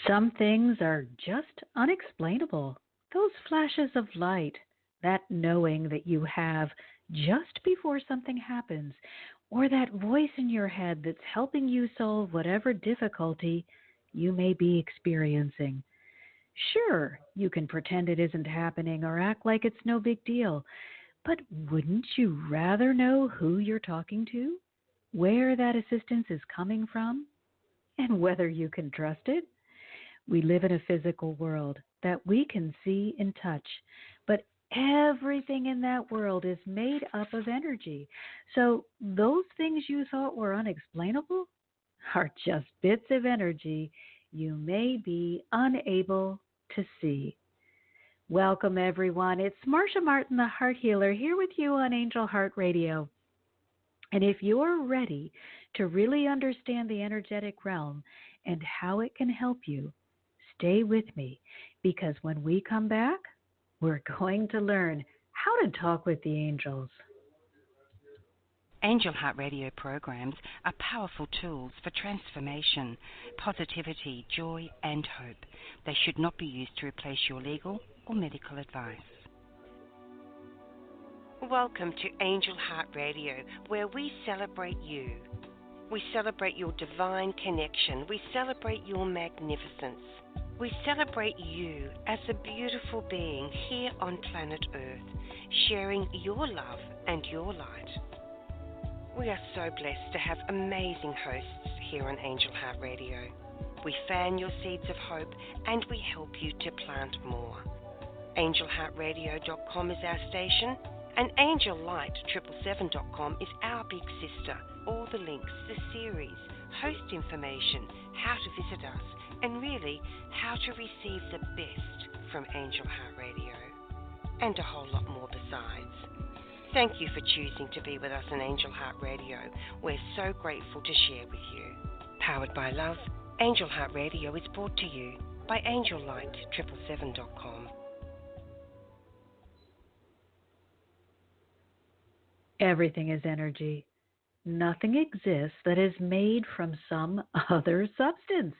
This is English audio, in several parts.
Some things are just unexplainable. Those flashes of light, that knowing that you have just before something happens, or that voice in your head that's helping you solve whatever difficulty you may be experiencing. Sure, you can pretend it isn't happening or act like it's no big deal, but wouldn't you rather know who you're talking to, where that assistance is coming from, and whether you can trust it? We live in a physical world that we can see and touch, but everything in that world is made up of energy. So those things you thought were unexplainable are just bits of energy you may be unable to see. Welcome, everyone. It's Marcia Martin, the Heart Healer, here with you on Angel Heart Radio. And if you're ready to really understand the energetic realm and how it can help you, stay with me, because when we come back, we're going to learn how to talk with the angels. Angel Heart Radio programs are powerful tools for transformation, positivity, joy, and hope. They should not be used to replace your legal or medical advice. Welcome to Angel Heart Radio, where we celebrate you. We celebrate your divine connection. We celebrate your magnificence. We celebrate you as a beautiful being here on planet Earth, sharing your love and your light. We are so blessed to have amazing hosts here on Angel Heart Radio. We fan your seeds of hope and we help you to plant more. AngelHeartRadio.com is our station, and AngelLight777.com is our big sister. All the links, the series, host information, how to visit us, and really how to receive the best from Angel Heart Radio, and a whole lot more besides. Thank you for choosing to be with us on Angel Heart Radio. We're so grateful to share with you. Powered by love, Angel Heart Radio is brought to you by AngelLight777.com. Everything is energy. Nothing exists that is made from some other substance.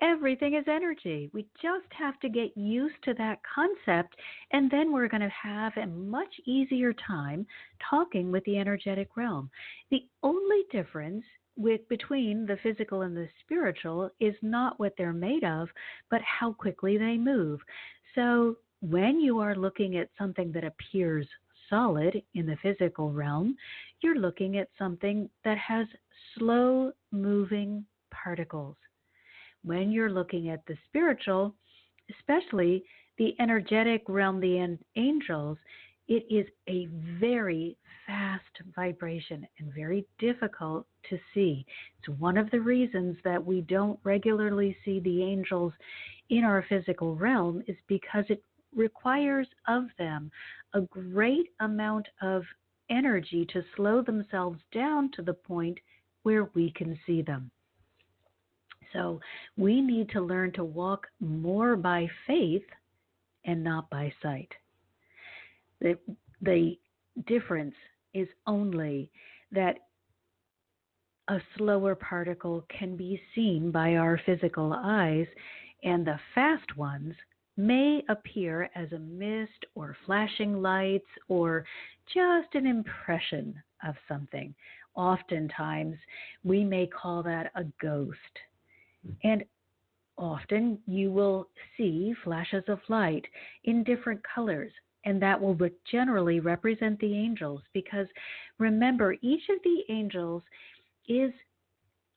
Everything is energy. We just have to get used to that concept, and then we're going to have a much easier time talking with the energetic realm. The only difference between the physical and the spiritual is not what they're made of, but how quickly they move. So when you are looking at something that appears solid in the physical realm, you're looking at something that has slow-moving particles. When you're looking at the spiritual, especially the energetic realm, the angels, it is a very fast vibration and very difficult to see. It's one of the reasons that we don't regularly see the angels in our physical realm, is because it requires of them a great amount of energy to slow themselves down to the point where we can see them. So we need to learn to walk more by faith and not by sight. The difference is only that a slower particle can be seen by our physical eyes, and the fast ones may appear as a mist or flashing lights or just an impression of something. Oftentimes, we may call that a ghost. And often you will see flashes of light in different colors, and that will generally represent the angels, because remember, each of the angels is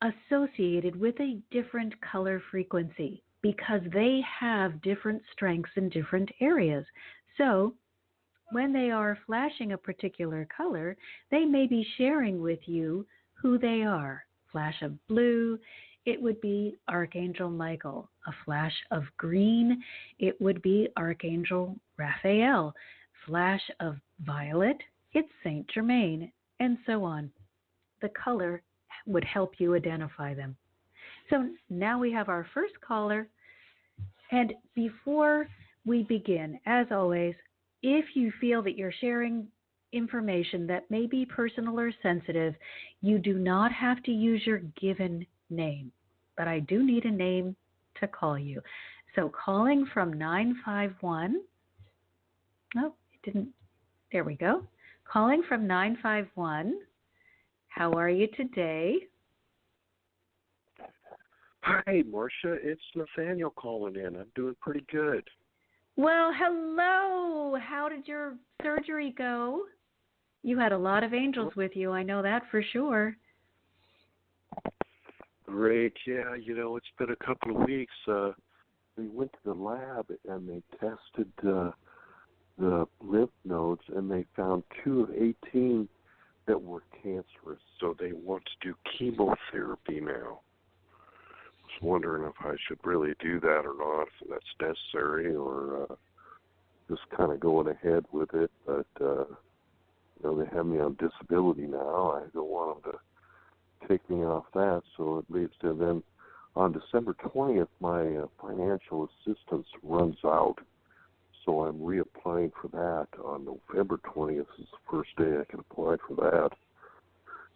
associated with a different color frequency because they have different strengths in different areas. So when they are flashing a particular color, they may be sharing with you who they are. Flash of blue, it would be Archangel Michael. A flash of green, it would be Archangel Raphael. Flash of violet, it's Saint Germain, and so on. The color would help you identify them. So now we have our first caller. And before we begin, as always, if you feel that you're sharing information that may be personal or sensitive, you do not have to use your given name. But I do need a name to call you. So calling from 951. No, it didn't. There we go. Calling from 951. How are you today? Hi, Marcia. It's Nathaniel calling in. I'm doing pretty good. Well, hello. How did your surgery go? You had a lot of angels with you. I know that for sure. Great. Yeah, it's been a couple of weeks. We went to the lab and they tested the lymph nodes, and they found 2 of 18 that were cancerous. So they want to do chemotherapy now. I was wondering if I should really do that or not, if that's necessary, or just kind of going ahead with it. But, they have me on disability now. I don't want them to take me off that. So it leads to then on December 20th, my financial assistance runs out. So I'm reapplying for that on November 20th is the first day I can apply for that.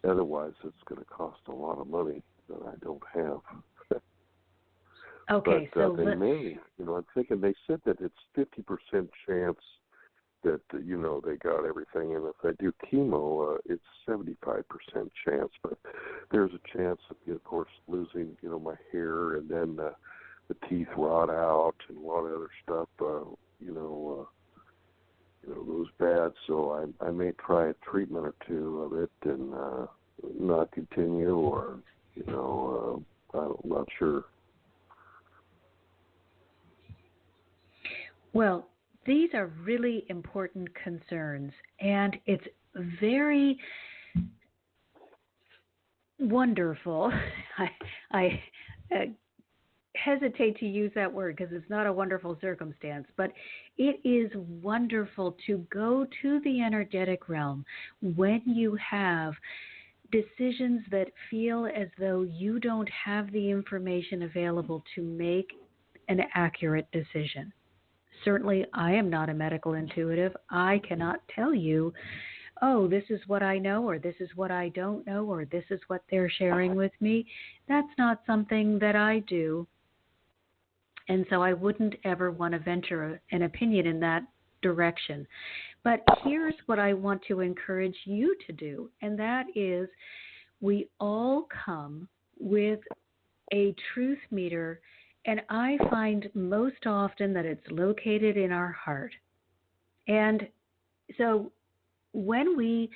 Otherwise, it's going to cost a lot of money that I don't have. Okay, but they may, I'm thinking they said that it's 50% chance that, they got everything. And if I do chemo, it's 75% chance. But there's a chance of course, losing, my hair, and then the teeth rot out and a lot of other stuff, goes bad. So I may try a treatment or two of it and not continue, or, I'm not sure. Well, these are really important concerns, and it's very wonderful. I hesitate to use that word because it's not a wonderful circumstance, but it is wonderful to go to the energetic realm when you have decisions that feel as though you don't have the information available to make an accurate decision. Certainly, I am not a medical intuitive. I cannot tell you, oh, this is what I know, or this is what I don't know, or this is what they're sharing with me. That's not something that I do. And so I wouldn't ever want to venture an opinion in that direction. But here's what I want to encourage you to do, and that is we all come with a truth meter, and I find most often that it's located in our heart. And so when we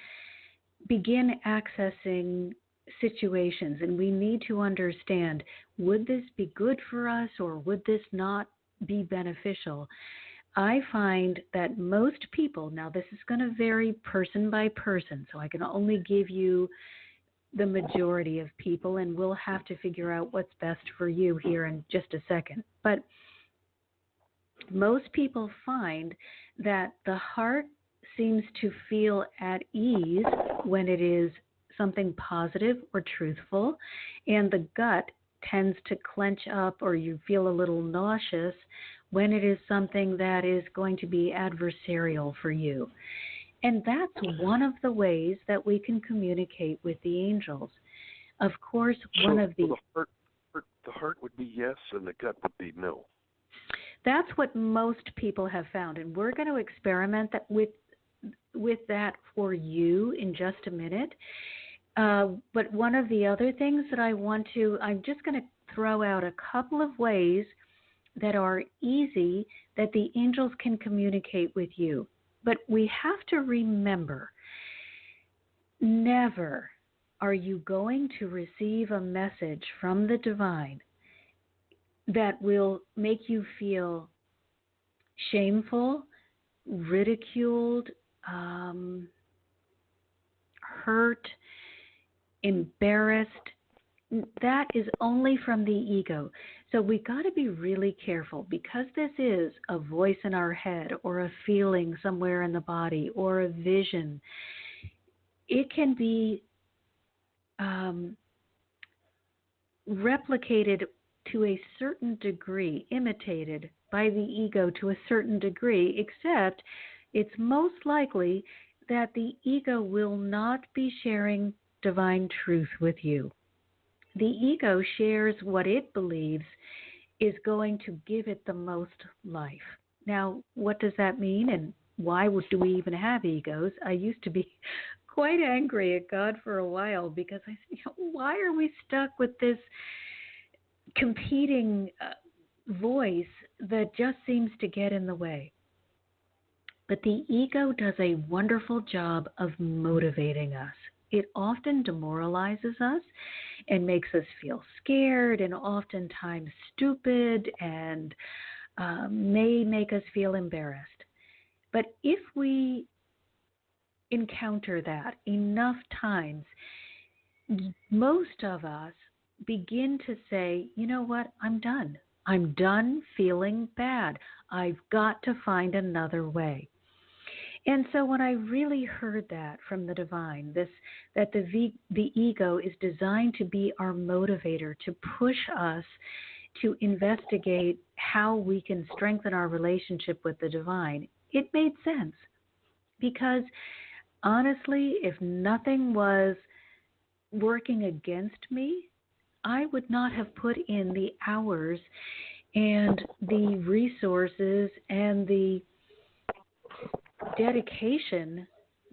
begin accessing situations and we need to understand, would this be good for us or would this not be beneficial? I find that most people, now this is going to vary person by person, so I can only give you the majority of people, and we'll have to figure out what's best for you here in just a second. But most people find that the heart seems to feel at ease when it is something positive or truthful, and the gut tends to clench up, or you feel a little nauseous when it is something that is going to be adversarial for you. And that's one of the ways that we can communicate with the angels. Of course, one of the heart would be yes, and the gut would be no. That's what most people have found, and we're going to experiment that with that for you in just a minute. But one of the other things that I'm just going to throw out a couple of ways that are easy that the angels can communicate with you. But we have to remember, never are you going to receive a message from the divine that will make you feel shameful, ridiculed, hurt, embarrassed. That is only from the ego. So we got to be really careful, because this is a voice in our head or a feeling somewhere in the body or a vision. It can be replicated to a certain degree, imitated by the ego to a certain degree, except it's most likely that the ego will not be sharing divine truth with you. The ego shares what it believes is going to give it the most life. Now, what does that mean, and why do we even have egos? I used to be quite angry at God for a while because I said, why are we stuck with this competing voice that just seems to get in the way? But the ego does a wonderful job of motivating us. It often demoralizes us and makes us feel scared and oftentimes stupid and may make us feel embarrassed. But if we encounter that enough times, most of us begin to say, you know what, I'm done. I'm done feeling bad. I've got to find another way. And so when I really heard that from the divine, that the ego is designed to be our motivator, to push us to investigate how we can strengthen our relationship with the divine, it made sense. Because honestly, if nothing was working against me, I would not have put in the hours and the resources and the dedication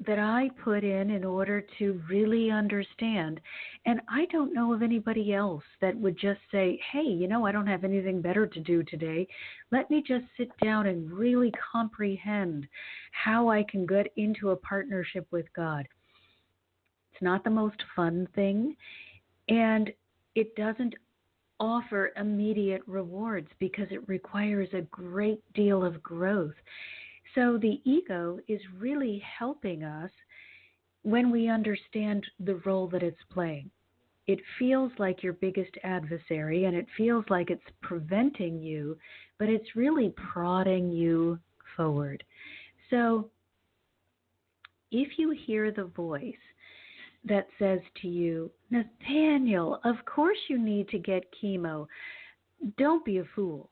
that I put in order to really understand. And I don't know of anybody else that would just say, hey, I don't have anything better to do today. Let me just sit down and really comprehend how I can get into a partnership with God. It's not the most fun thing, and it doesn't offer immediate rewards because it requires a great deal of growth. So the ego is really helping us when we understand the role that it's playing. It feels like your biggest adversary, and it feels like it's preventing you, but it's really prodding you forward. So if you hear the voice that says to you, Nathaniel, of course you need to get chemo. Don't be a fool.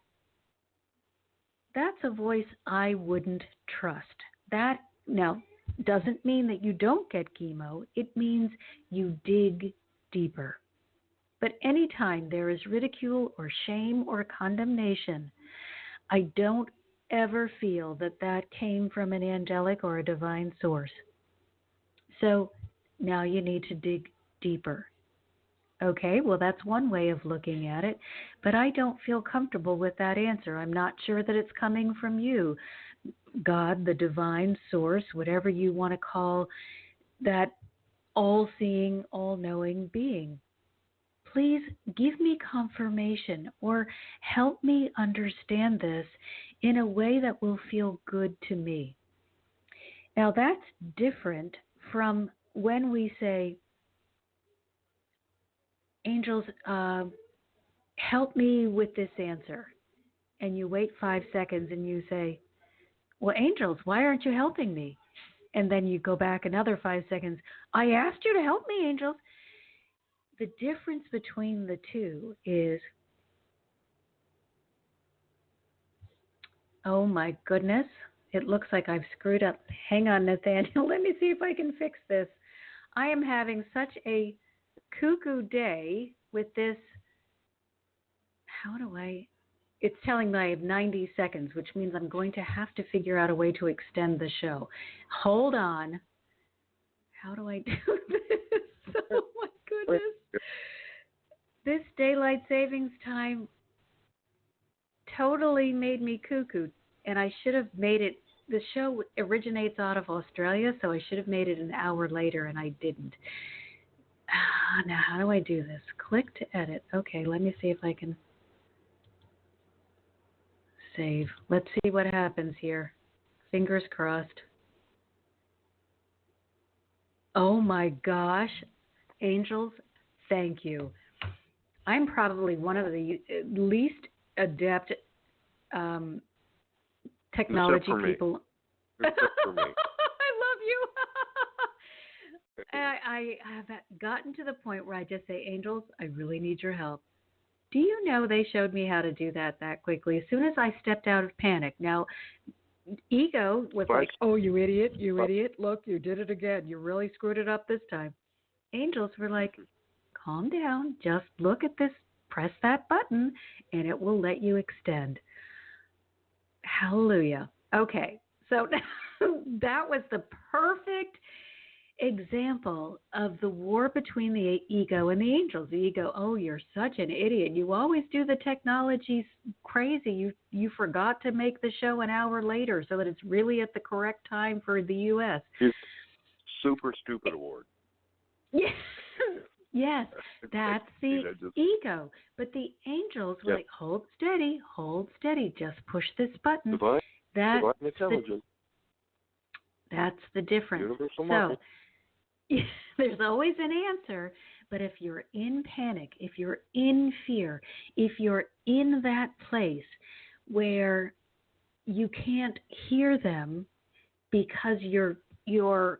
That's a voice I wouldn't trust. That now doesn't mean that you don't get chemo. It means you dig deeper. But anytime there is ridicule or shame or condemnation, I don't ever feel that came from an angelic or a divine source. So now you need to dig deeper. Okay, well, that's one way of looking at it, but I don't feel comfortable with that answer. I'm not sure that it's coming from you, God, the divine source, whatever you want to call that all-seeing, all-knowing being. Please give me confirmation or help me understand this in a way that will feel good to me. Now, that's different from when we say, angels, help me with this answer. And you wait 5 seconds and you say, well, angels, why aren't you helping me? And then you go back another 5 seconds. I asked you to help me, angels. The difference between the two is, oh my goodness, it looks like I've screwed up. Hang on, Nathaniel. Let me see if I can fix this. I am having such a cuckoo day with this. It's telling me I have 90 seconds, which means I'm going to have to figure out a way to extend the show. Hold on. How do I do this? Oh my goodness. This daylight savings time totally made me cuckoo, and I should have made it. The show originates out of Australia, so I should have made it an hour later, and I didn't. Now, how do I do this? Click to edit. Okay, let me see if I can save. Let's see what happens here. Fingers crossed. Oh my gosh. Angels, thank you. I'm probably one of the least adept technology people. Except for me. I love you. I have gotten to the point where I just say, angels, I really need your help. Do you know they showed me how to do that quickly? As soon as I stepped out of panic. Now, ego was like, oh, you idiot. Look, you did it again. You really screwed it up this time. Angels were like, calm down. Just look at this press that button and it will let you extend. Hallelujah. Okay, so that was the perfect example of the war between the ego and the angels. The ego, oh, you're such an idiot. You always do the technology crazy. You forgot to make the show an hour later so that it's really at the correct time for the U.S. It's super stupid award. Yes, yes, that's the ego. But the angels were like, hold steady, just push this button. Divine intelligence. That's the difference. Universal so mind. there's always an answer, but if you're in panic, if you're in fear, if you're in that place where you can't hear them because you're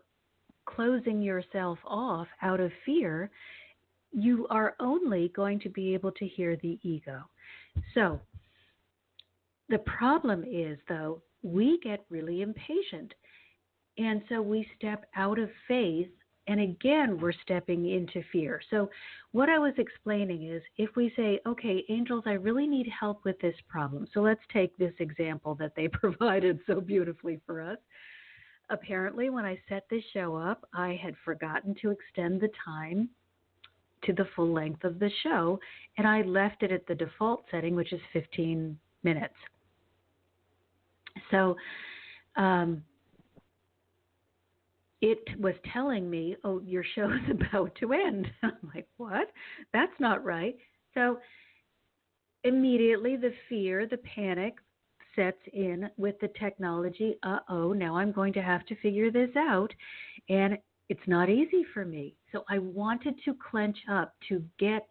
closing yourself off out of fear, you are only going to be able to hear the ego. So the problem is, though, we get really impatient. And so we step out of faith, and again, we're stepping into fear. So what I was explaining is, if we say, okay, angels, I really need help with this problem. So let's take this example that they provided so beautifully for us. Apparently, when I set this show up, I had forgotten to extend the time to the full length of the show, and I left it at the default setting, which is 15 minutes. So it was telling me, oh, your show is about to end. I'm like, what? That's not right. So immediately the fear, the panic sets in with the technology. Uh-oh, now I'm going to have to figure this out. And it's not easy for me. So I wanted to clench up to get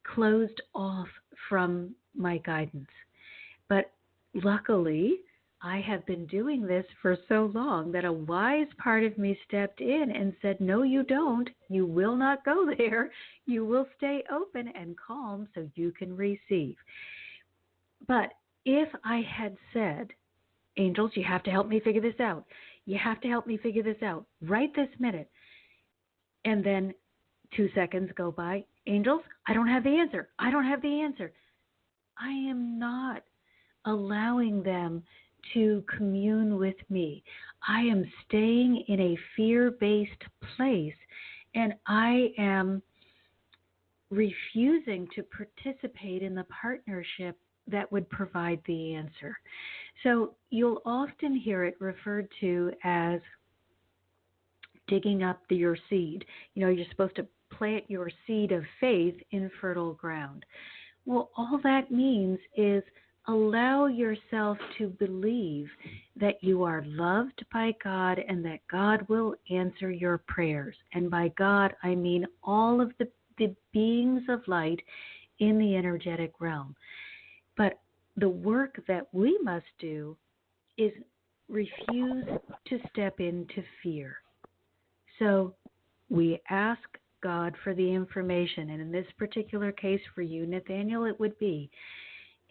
closed off from my guidance. But luckily, I have been doing this for so long that a wise part of me stepped in and said, no, you don't. You will not go there. You will stay open and calm so you can receive. But if I had said, angels, you have to help me figure this out. You have to help me figure this out right this minute. And then 2 seconds go by. Angels, I don't have the answer. I don't have the answer. I am not allowing them to commune with me. I am staying in a fear-based place, and I am refusing to participate in the partnership that would provide the answer. So you'll often hear it referred to as digging up your seed. You know, you're supposed to plant your seed of faith in fertile ground. Well, all that means is allow yourself to believe that you are loved by God and that God will answer your prayers. And by God, I mean all of the beings of light in the energetic realm. But the work that we must do is refuse to step into fear. So we ask God for the information. And in this particular case for you, Nathaniel, it would be,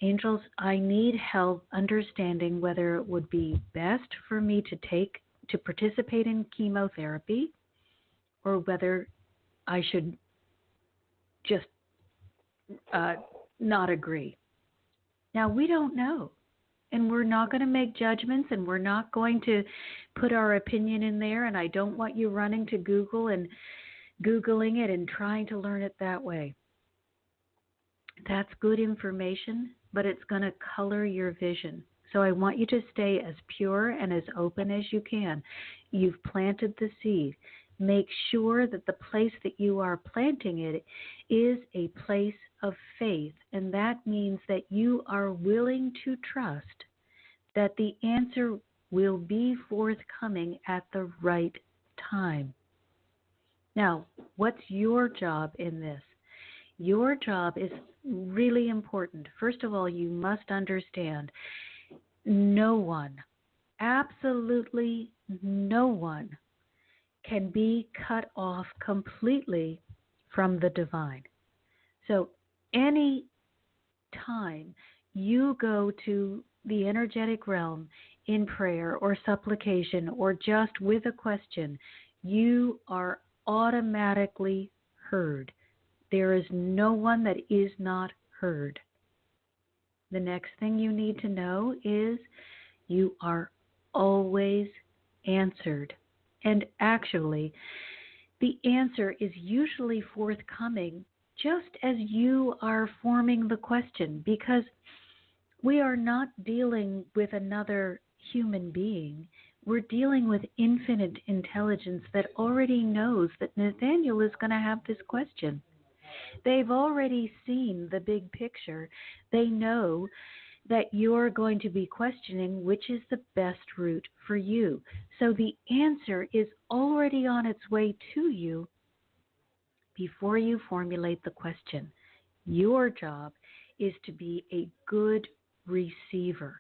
angels, I need help understanding whether it would be best for me to participate in chemotherapy or whether I should just not agree. Now, we don't know. And we're not going to make judgments, and we're not going to put our opinion in there. And I don't want you running to Google and Googling it and trying to learn it that way. That's good information, but it's going to color your vision. So I want you to stay as pure and as open as you can. You've planted the seed. Make sure that the place that you are planting it is a place of faith, and that means that you are willing to trust that the answer will be forthcoming at the right time. Now, what's your job in this? Your job is really important. First of all, you must understand no one, absolutely no one, can be cut off completely from the divine. So any time you go to the energetic realm in prayer or supplication or just with a question, you are automatically heard. There is no one that is not heard. The next thing you need to know is you are always answered. And actually, the answer is usually forthcoming just as you are forming the question, because we are not dealing with another human being. We're dealing with infinite intelligence that already knows that Nathaniel is going to have this question. They've already seen the big picture. They know that you're going to be questioning which is the best route for you. So the answer is already on its way to you before you formulate the question. Your job is to be a good receiver.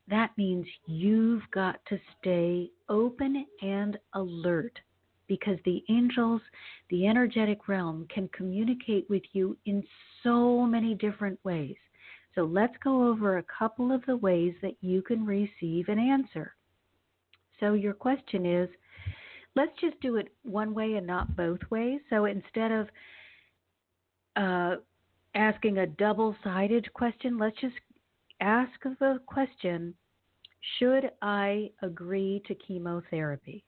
That means you've got to stay open and alert, because the angels, the energetic realm, can communicate with you in so many different ways. So let's go over a couple of the ways that you can receive an answer. So your question is, let's just do it one way and not both ways. So instead of asking a double-sided question, let's just ask the question, should I agree to chemotherapy?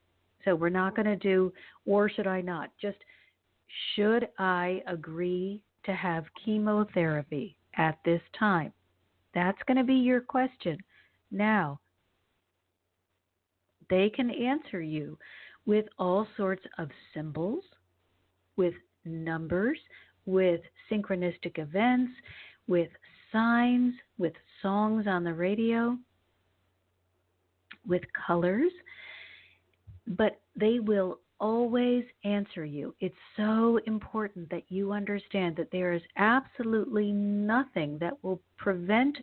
So we're not going to do, or should I not? Just, should I agree to have chemotherapy at this time? That's going to be your question. Now, they can answer you with all sorts of symbols, with numbers, with synchronistic events, with signs, with songs on the radio, with colors, but they will always answer you. It's so important that you understand that there is absolutely nothing that will prevent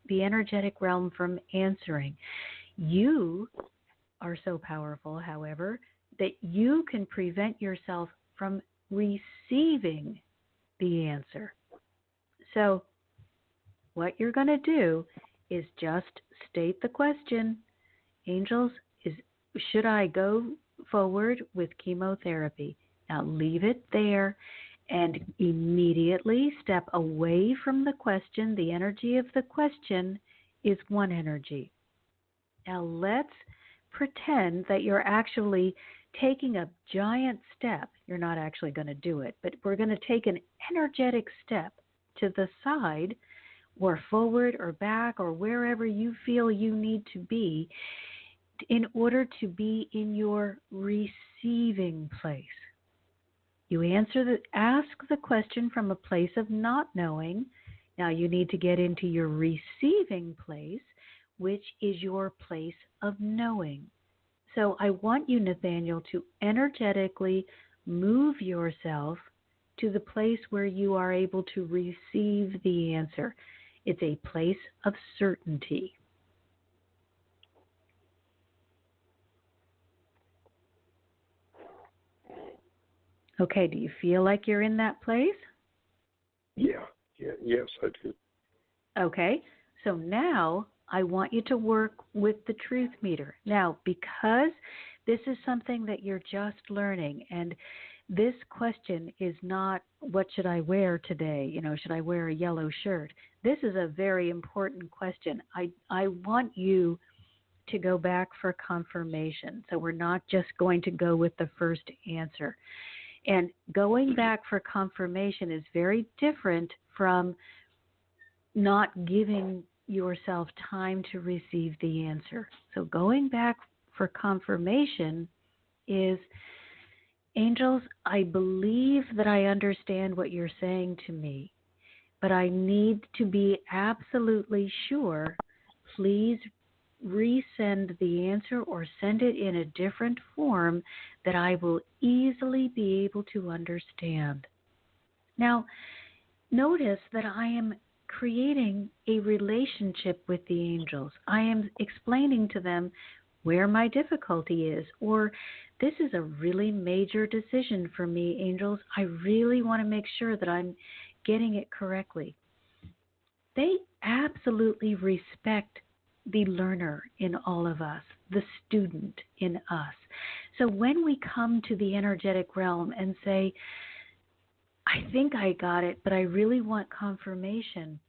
the energetic realm from answering. You are so powerful, however, that you can prevent yourself from receiving the answer. So what you're going to do is just state the question, angels, should I go forward with chemotherapy? Now leave it there and immediately step away from the question. The energy of the question is one energy. Now let's pretend that you're actually taking a giant step. You're not actually going to do it, but we're going to take an energetic step to the side or forward or back or wherever you feel you need to be in order to be in your receiving place. You ask the question from a place of not knowing. Now you need to get into your receiving place, which is your place of knowing. So I want you, Nathaniel, to energetically move yourself to the place where you are able to receive the answer. It's a place of certainty. Okay, do you feel like you're in that place? Yes, I do. Okay, so now I want you to work with the truth meter. Now, because this is something that you're just learning, and this question is not, what should I wear today? Should I wear a yellow shirt? This is a very important question. I want you to go back for confirmation. So we're not just going to go with the first answer. And going back for confirmation is very different from not giving yourself time to receive the answer. So going back for confirmation is, angels, I believe that I understand what you're saying to me, but I need to be absolutely sure. Please resend the answer or send it in a different form that I will easily be able to understand. Now, notice that I am creating a relationship with the angels. I am explaining to them where my difficulty is, or this is a really major decision for me, angels. I really want to make sure that I'm getting it correctly. They absolutely respect the learner in all of us, the student in us. So when we come to the energetic realm and say, I think I got it, but I really want confirmation.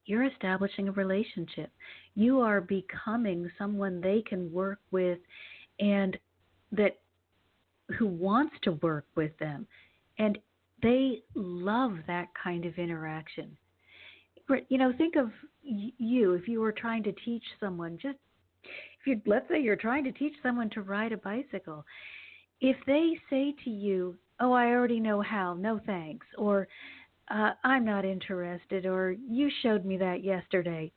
You're establishing a relationship. You are becoming someone they can work with and that who wants to work with them. And they love that kind of interaction. Think of you if you were trying to teach someone, just if you, let's say you're trying to teach someone to ride a bicycle. If they say to you, "Oh, I already know how, no thanks," or "I'm not interested," or "You showed me that yesterday,"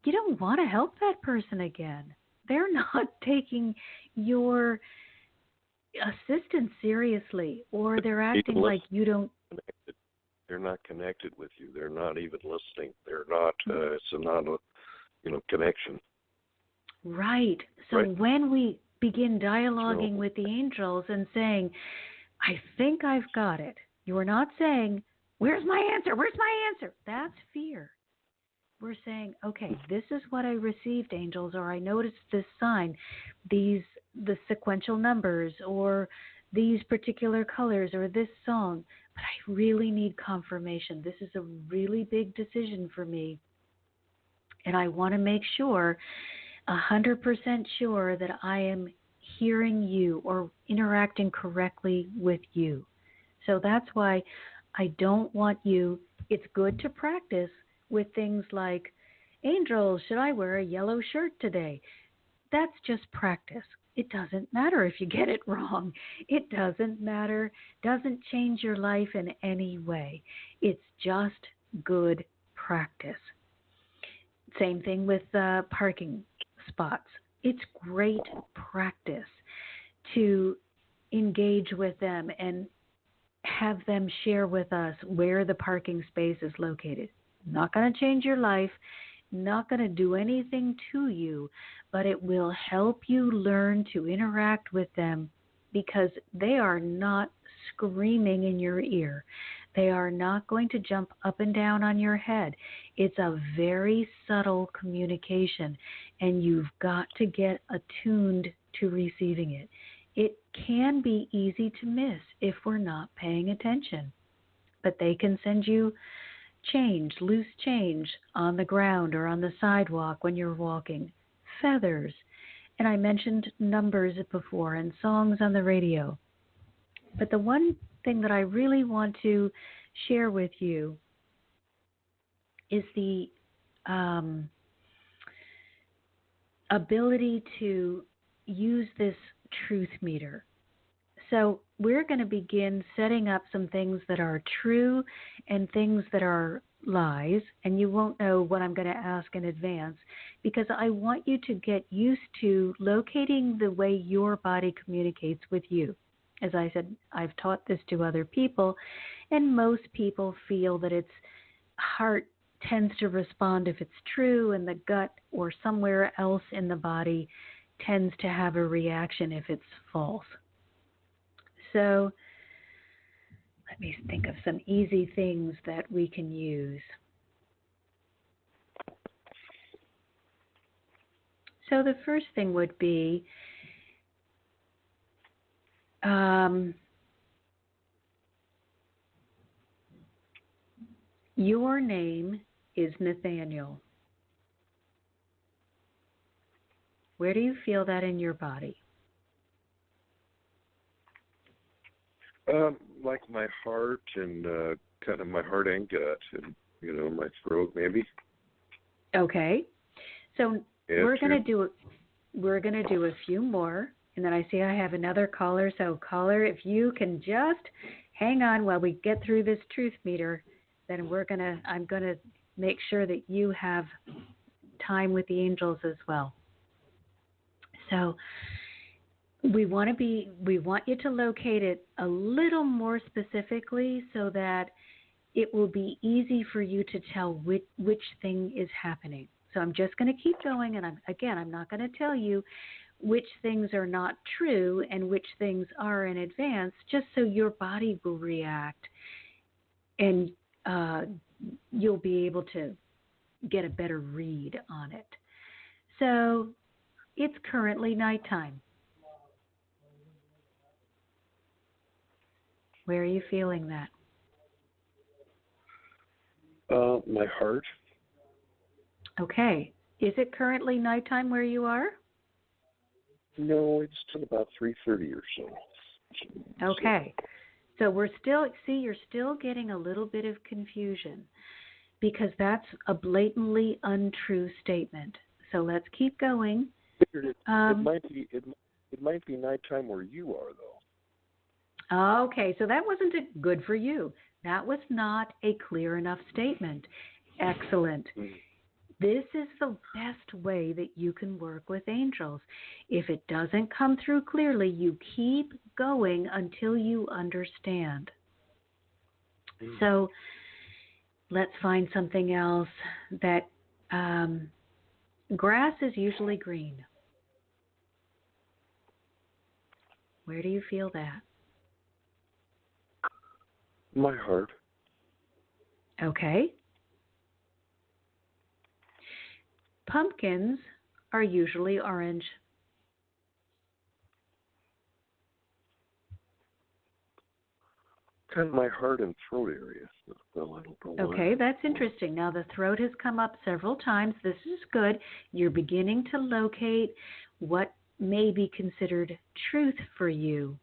you don't want to help that person again. They're not taking your assistance seriously, or they're Even acting like you don't. connected. They're not connected with you. They're not even listening. They're not. It's not a connection. Right. So Right. when we begin So dialoguing with the angels and saying, "I think I've got it," you are not saying, "Where's my answer? Where's my answer?" That's fear. We're saying, "Okay, this is what I received, angels," or "I noticed this sign, the sequential numbers, or these particular colors, or this song, but I really need confirmation. This is a really big decision for me, and I want to make sure, 100% sure, that I am hearing you or interacting correctly with you." So that's why I don't want you. It's good to practice with things like, "Angels, should I wear a yellow shirt today?" That's just practice. It doesn't matter if you get it wrong. It doesn't matter. Doesn't change your life in any way. It's just good practice. Same thing with parking spots. It's great practice to engage with them and have them share with us where the parking space is located. Not going to change your life, not going to do anything to you, but it will help you learn to interact with them because they are not screaming in your ear. They are not going to jump up and down on your head. It's a very subtle communication, and you've got to get attuned to receiving it. It can be easy to miss if we're not paying attention, but they can send you change, loose change on the ground or on the sidewalk when you're walking, feathers, and I mentioned numbers before and songs on the radio. But the one thing that I really want to share with you is the um, ability to use this truth meter. So we're going to begin setting up some things that are true and things that are lies, and you won't know what I'm going to ask in advance because I want you to get used to locating the way your body communicates with you. As I said, I've taught this to other people, and most people feel that its heart tends to respond if it's true, and the gut or somewhere else in the body tends to have a reaction if it's false. So let me think of some easy things that we can use. So the first thing would be your name is Nathaniel. Where do you feel that in your body? like my heart and kind of my heart and gut and my throat maybe. Okay. So Yeah, we're going to do a few more, and then I see I have another caller. So caller, if you can just hang on while we get through this truth meter, then I'm going to make sure that you have time with the angels as well. So we want you to locate it a little more specifically so that it will be easy for you to tell which thing is happening. So I'm just going to keep going, and I'm not going to tell you which things are not true and which things are in advance, just so your body will react and you'll be able to get a better read on it. So it's currently nighttime. Where are you feeling that? My heart. Okay. Is it currently nighttime where you are? No, it's till about 3:30 or so. Okay. So you're still getting a little bit of confusion because that's a blatantly untrue statement. So let's keep going. It might be nighttime where you are though. Okay, so that wasn't good for you. That was not a clear enough statement. Excellent. This is the best way that you can work with angels. If it doesn't come through clearly, you keep going until you understand. So let's find something else that grass is usually green. Where do you feel that? My heart. Okay. Pumpkins are usually orange. Kind of my heart and throat area. Well, I don't know why. Okay, that's interesting. Now the throat has come up several times. This is good. You're beginning to locate what may be considered truth for you.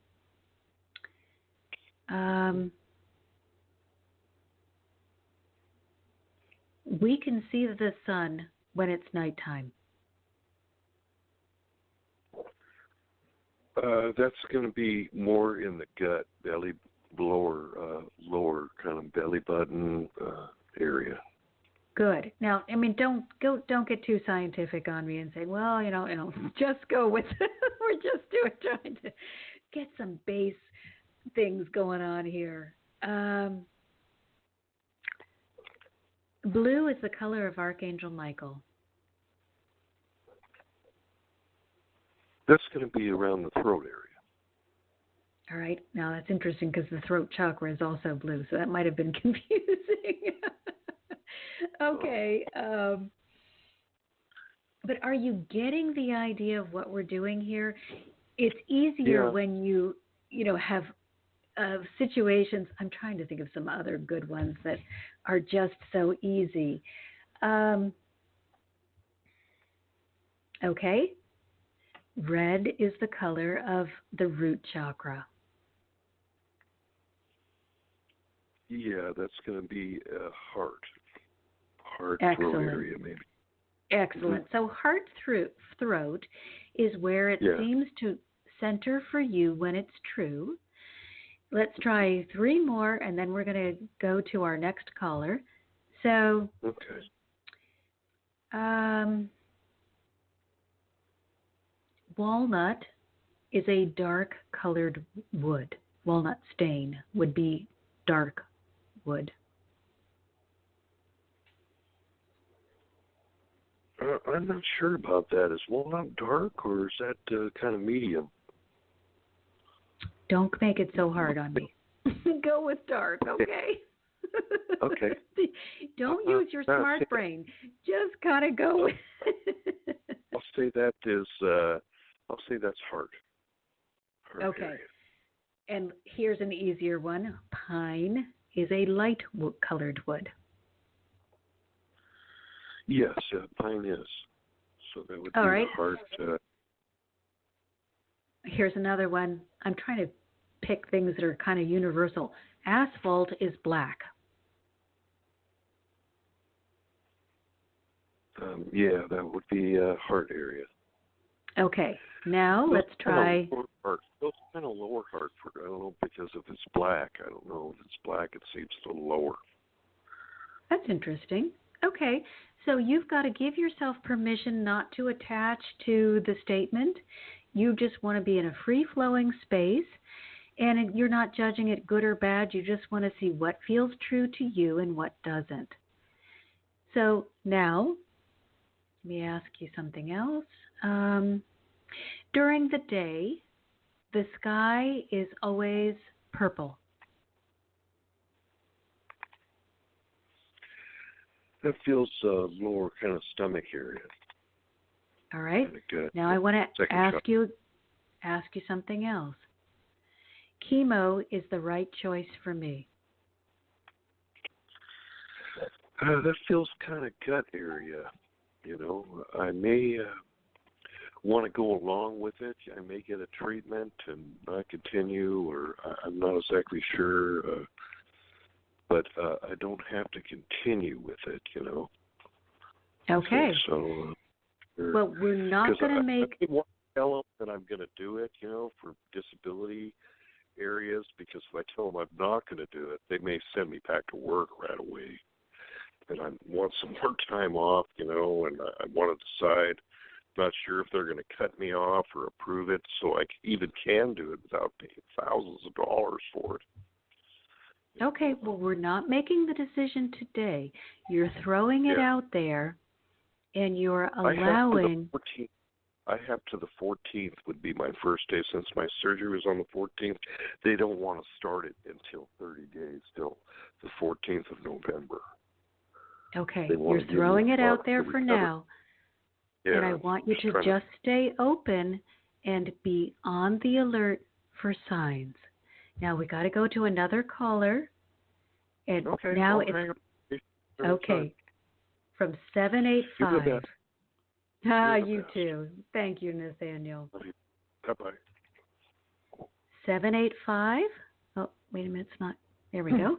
We can see the sun when it's nighttime. That's going to be more in the gut, belly, lower kind of belly button area. Good. Now, I mean, don't get too scientific on me and say, well, just go with. We're just trying to get some base things going on here. Blue is the color of Archangel Michael. That's going to be around the throat area. All right. Now that's interesting because the throat chakra is also blue, so that might have been confusing. Okay. But are you getting the idea of what we're doing here? It's easier when you have situations. I'm trying to think of some other good ones that are just so easy. Okay. Red is the color of the root chakra. Yeah, that's going to be heart Excellent. Throat area maybe. Excellent. Mm-hmm. So heart throat is where it seems to center for you when it's true. Let's try 3 more, and then we're going to go to our next caller. So, okay. Walnut is a dark-colored wood. Walnut stain would be dark wood. I'm not sure about that. Is walnut dark, or is that kind of medium? Don't make it so hard on me. Go with dark, okay? Okay. Don't use your smart brain. Just kind of go with I'll say that's heart okay. area. And here's an easier one. Pine is a light colored wood. Yes, pine is. So that would All be right. heart. Here's another one. I'm trying to pick things that are kind of universal. Asphalt is black. Yeah, that would be heart area. Okay. Now let's try. Those kind of lower heart. I don't know, because if it's black, I don't know. If it's black, it seems a little lower. That's interesting. Okay. So you've got to give yourself permission not to attach to the statement. You just want to be in a free-flowing space, and you're not judging it good or bad. You just want to see what feels true to you and what doesn't. So now, let me ask you something else. During the day, the sky is always purple. That feels lower kind of stomach area. All right. Now I want to ask you something else. chemo is the right choice for me? That feels kind of gut area. I may want to go along with it. I may get a treatment and not continue, or I'm not exactly sure. But I don't have to continue with it. Okay. So. Well, we're not going to make. I want to tell them that I'm going to do it, for disability areas, because if I tell them I'm not going to do it, they may send me back to work right away. And I want some more time off, and I want to decide. Not sure if they're going to cut me off or approve it, so I even can do it without paying thousands of dollars for it. Okay, well, we're not making the decision today. You're throwing it out there, and you're allowing. I have to the 14th would be my first day, since my surgery was on the 14th. They don't want to start it until 30 days, till the 14th of November. Okay, you're throwing it out there for now. Yeah, and I want you to just stay open and be on the alert for signs. Now we got to go to another caller. And okay, now it's okay. From 785. You too. Thank you, Nathaniel. Bye-bye. 785. Oh, wait a minute. It's not. There we go.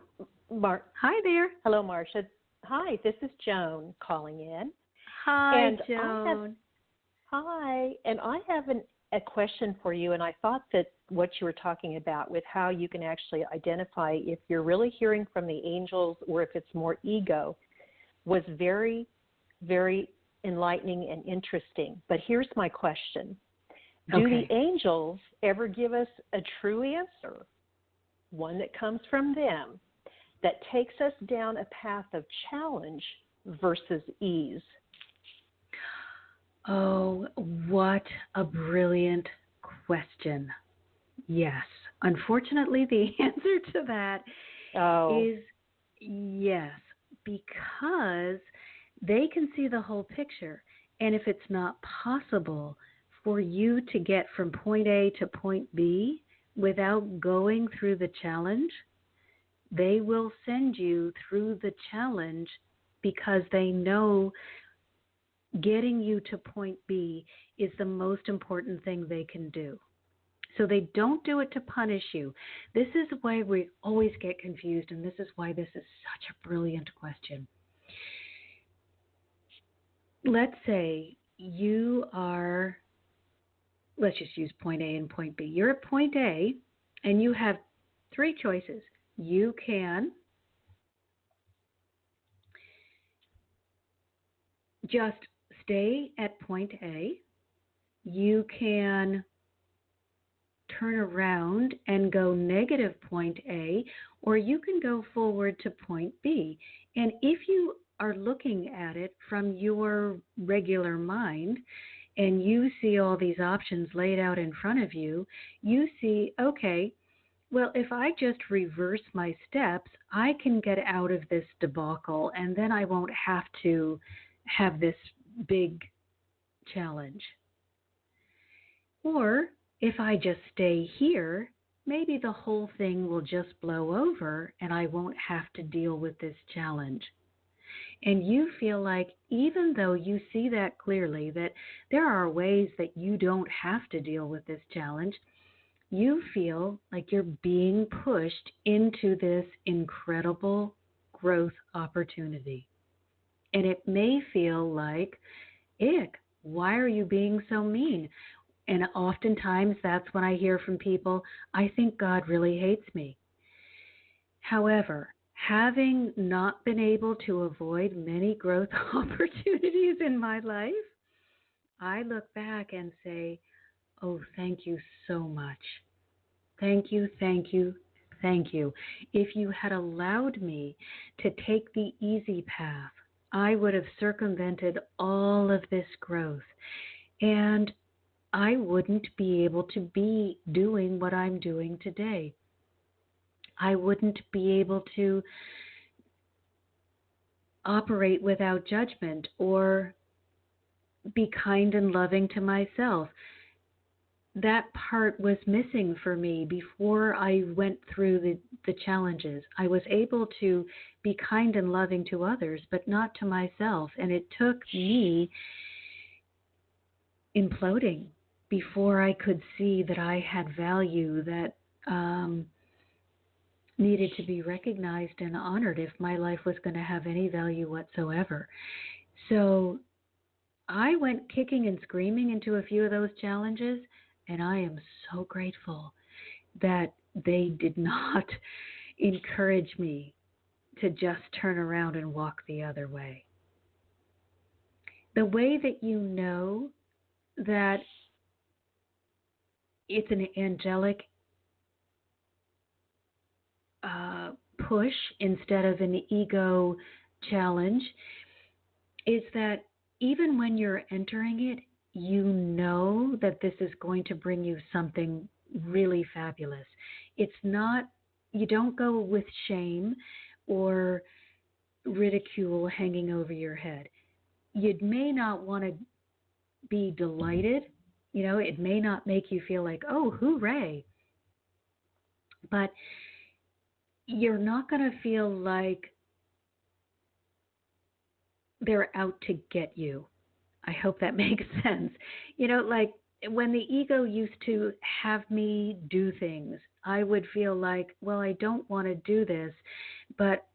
Hi there. Hello, Marcia. Hi, this is Joan calling in. Hi, Joan. Hi, and I have a question for you, and I thought that what you were talking about with how you can actually identify if you're really hearing from the angels or if it's more ego was very, very enlightening and interesting. But here's my question. Do the angels ever give us a true answer, one that comes from them, that takes us down a path of challenge versus ease? Oh, what a brilliant question. Yes. Unfortunately, the answer to that is yes, because they can see the whole picture. And if it's not possible for you to get from point A to point B without going through the challenge, they will send you through the challenge because they know getting you to point B is the most important thing they can do. So they don't do it to punish you. This is why we always get confused, and this is why this is such a brilliant question. Let's say you are, let's just use point A and point B. You're at point A, and you have three choices. You can just stay at point A. You can turn around and go negative point A, or you can go forward to point B. And if you are looking at it from your regular mind and you see all these options laid out in front of you, you see, okay, well, if I just reverse my steps, I can get out of this debacle, and then I won't have to have this big challenge. Or if I just stay here, maybe the whole thing will just blow over and I won't have to deal with this challenge. And you feel like, even though you see that clearly, that there are ways that you don't have to deal with this challenge, you feel like you're being pushed into this incredible growth opportunity. And it may feel like, ick, why are you being so mean? And oftentimes that's when I hear from people, I think God really hates me. However, having not been able to avoid many growth opportunities in my life, I look back and say, oh, thank you so much. Thank you, thank you, thank you. If you had allowed me to take the easy path, I would have circumvented all of this growth. And I wouldn't be able to be doing what I'm doing today. I wouldn't be able to operate without judgment or be kind and loving to myself. that part was missing for me before I went through the challenges. I was able to be kind and loving to others, but not to myself. And it took me imploding before I could see that I had value that needed to be recognized and honored if my life was going to have any value whatsoever. So I went kicking and screaming into a few of those challenges, and I am so grateful that they did not encourage me to just turn around and walk the other way. The way that you know that it's an angelic push instead of an ego challenge is that even when you're entering it, you know that this is going to bring you something really fabulous. It's not, you don't go with shame or ridicule hanging over your head. You may not want to be delighted, it may not make you feel like, oh, hooray. But you're not going to feel like they're out to get you. I hope that makes sense. Like when the ego used to have me do things, I would feel like, well, I don't want to do this, but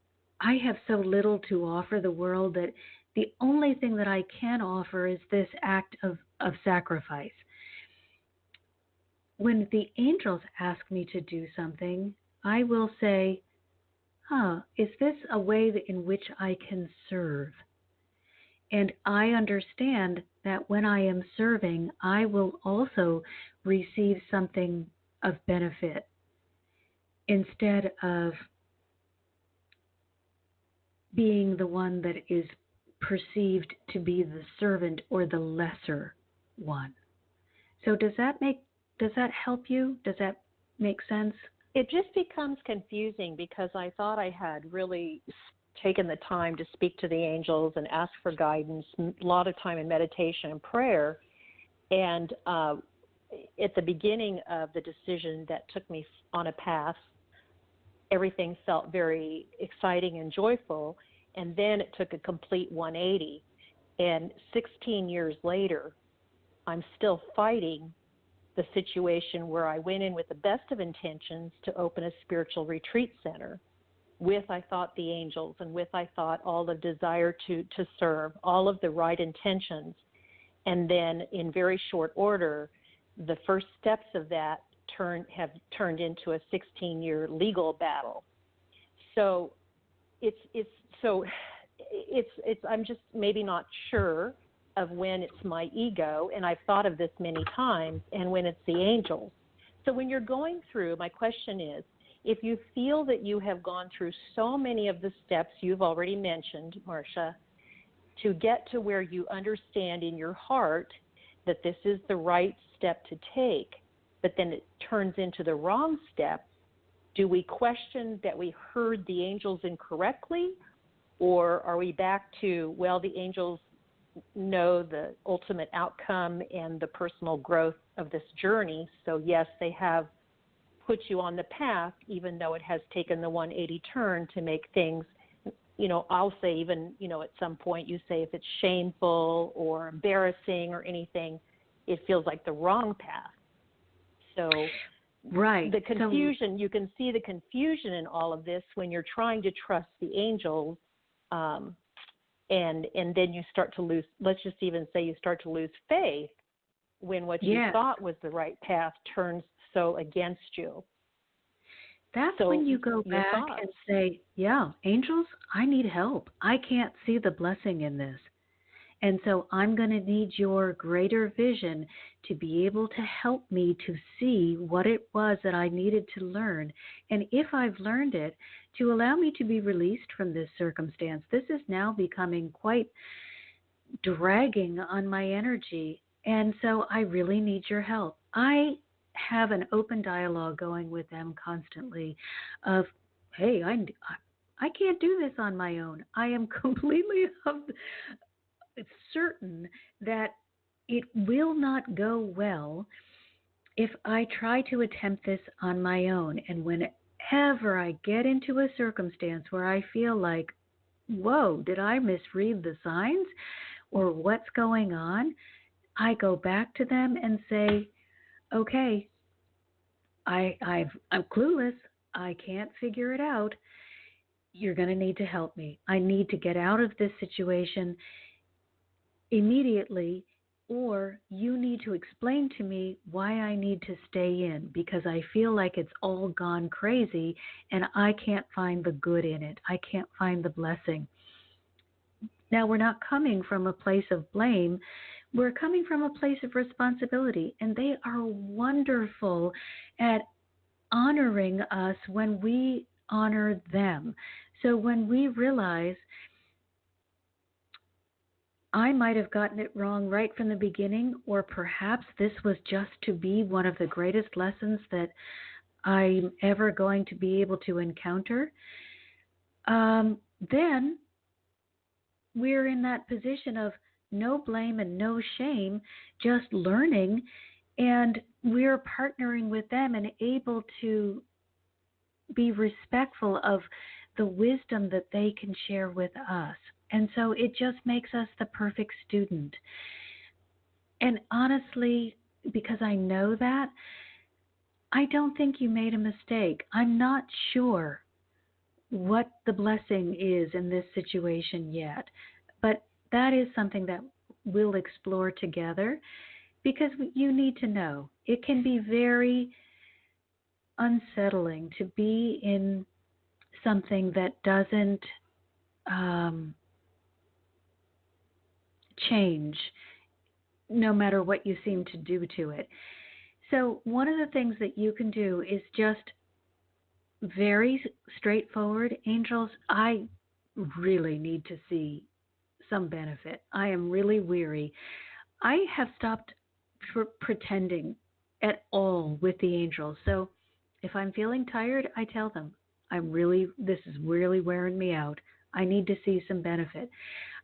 I have so little to offer the world that the only thing that I can offer is this act of sacrifice. When the angels ask me to do something, I will say, is this a way in which I can serve? And I understand that when I am serving, I will also receive something of benefit instead of being the one that is perceived to be the servant or the lesser one. So does that help you? Does that make sense? It just becomes confusing because I thought I had really taken the time to speak to the angels and ask for guidance, a lot of time in meditation and prayer. And at the beginning of the decision that took me on a path, everything felt very exciting and joyful. And then it took a complete 180. And 16 years later, I'm still fighting the situation where I went in with the best of intentions to open a spiritual retreat center with, I thought, the angels, and with, I thought, all the desire to serve, all of the right intentions. And then in very short order, the first steps of that have turned into a 16-year legal battle. So I'm just maybe not sure of when it's my ego, and I've thought of this many times, and when it's the angels. So when you're going through, my question is, if you feel that you have gone through so many of the steps you've already mentioned, Marcia, to get to where you understand in your heart that this is the right step to take, but then it turns into the wrong step, do we question that we heard the angels incorrectly, or are we back to, well, the angels know the ultimate outcome and the personal growth of this journey, so yes, they have put you on the path, even though it has taken the 180 turn to make things, I'll say even, at some point you say if it's shameful or embarrassing or anything, it feels like the wrong path. So right. The confusion, you can see the confusion in all of this when you're trying to trust the angels, and then you start to lose, let's just even say you start to lose faith when what you thought was the right path turns so against you. That's when you go back and say, angels, I need help. I can't see the blessing in this. And so I'm going to need your greater vision to be able to help me to see what it was that I needed to learn. And if I've learned it, to allow me to be released from this circumstance. This is now becoming quite dragging on my energy. And so I really need your help. I have an open dialogue going with them constantly of, hey, I can't do this on my own. I am completely certain that it will not go well if I try to attempt this on my own, and whenever I get into a circumstance where I feel like, whoa, did I misread the signs or what's going on? I go back to them and say, okay, I'm clueless. I can't figure it out. You're going to need to help me. I need to get out of this situation immediately, or you need to explain to me why I need to stay in, because I feel like it's all gone crazy and I can't find the good in it. I can't find the blessing. Now, we're not coming from a place of blame. We're coming from a place of responsibility, and they are wonderful at honoring us when we honor them. So when we realize I might have gotten it wrong right from the beginning, or perhaps this was just to be one of the greatest lessons that I'm ever going to be able to encounter, then we're in that position of no blame and no shame, just learning, and we're partnering with them and able to be respectful of the wisdom that they can share with us. And so it just makes us the perfect student. And honestly, because I know that, I don't think you made a mistake. I'm not sure what the blessing is in this situation yet, but that is something that we'll explore together, because you need to know. It can be very unsettling to be in something that doesn't change no matter what you seem to do to it. So one of the things that you can do is just very straightforward. Angels, I really need to see some benefit. I am really weary. I have stopped pretending at all with the angels. So if I'm feeling tired, I tell them, this is really wearing me out. I need to see some benefit.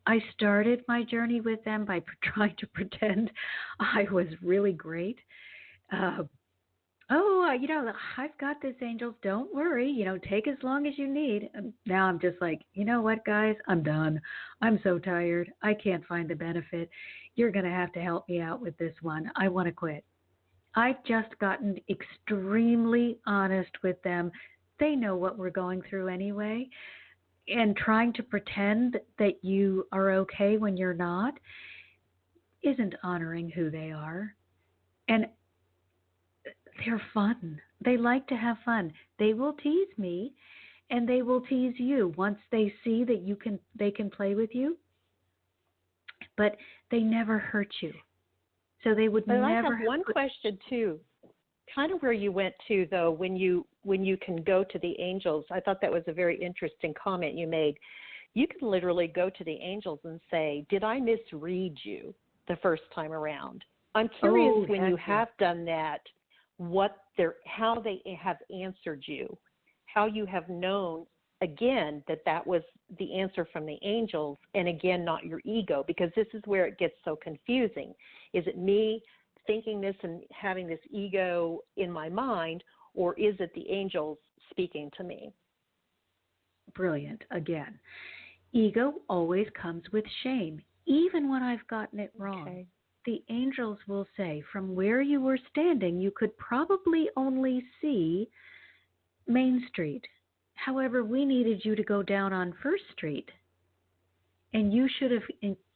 I started my journey with them by trying to pretend I was really great. I've got this, angels. Don't worry. Take as long as you need. And now I'm just like, you know what, guys? I'm done. I'm so tired. I can't find the benefit. You're going to have to help me out with this one. I want to quit. I've just gotten extremely honest with them. They know what we're going through anyway. And trying to pretend that you are okay when you're not isn't honoring who they are. And they're fun. They like to have fun. They will tease me, and they will tease you once they see that they can play with you. But they never hurt you. So they would never. I have one question too. Kind of where you went to, though, when you can go to the angels. I thought that was a very interesting comment you made. You can literally go to the angels and say, "Did I misread you the first time around?" I'm curious when you have done that, how they have answered you, how you have known again that was the answer from the angels, and again not your ego, because this is where it gets so confusing. Is it me thinking this and having this ego in my mind, or is it the angels speaking to me? Brilliant. Again, ego always comes with shame, even when I've gotten it wrong. Okay. The angels will say, from where you were standing, you could probably only see Main Street. However, we needed you to go down on First Street. And you should have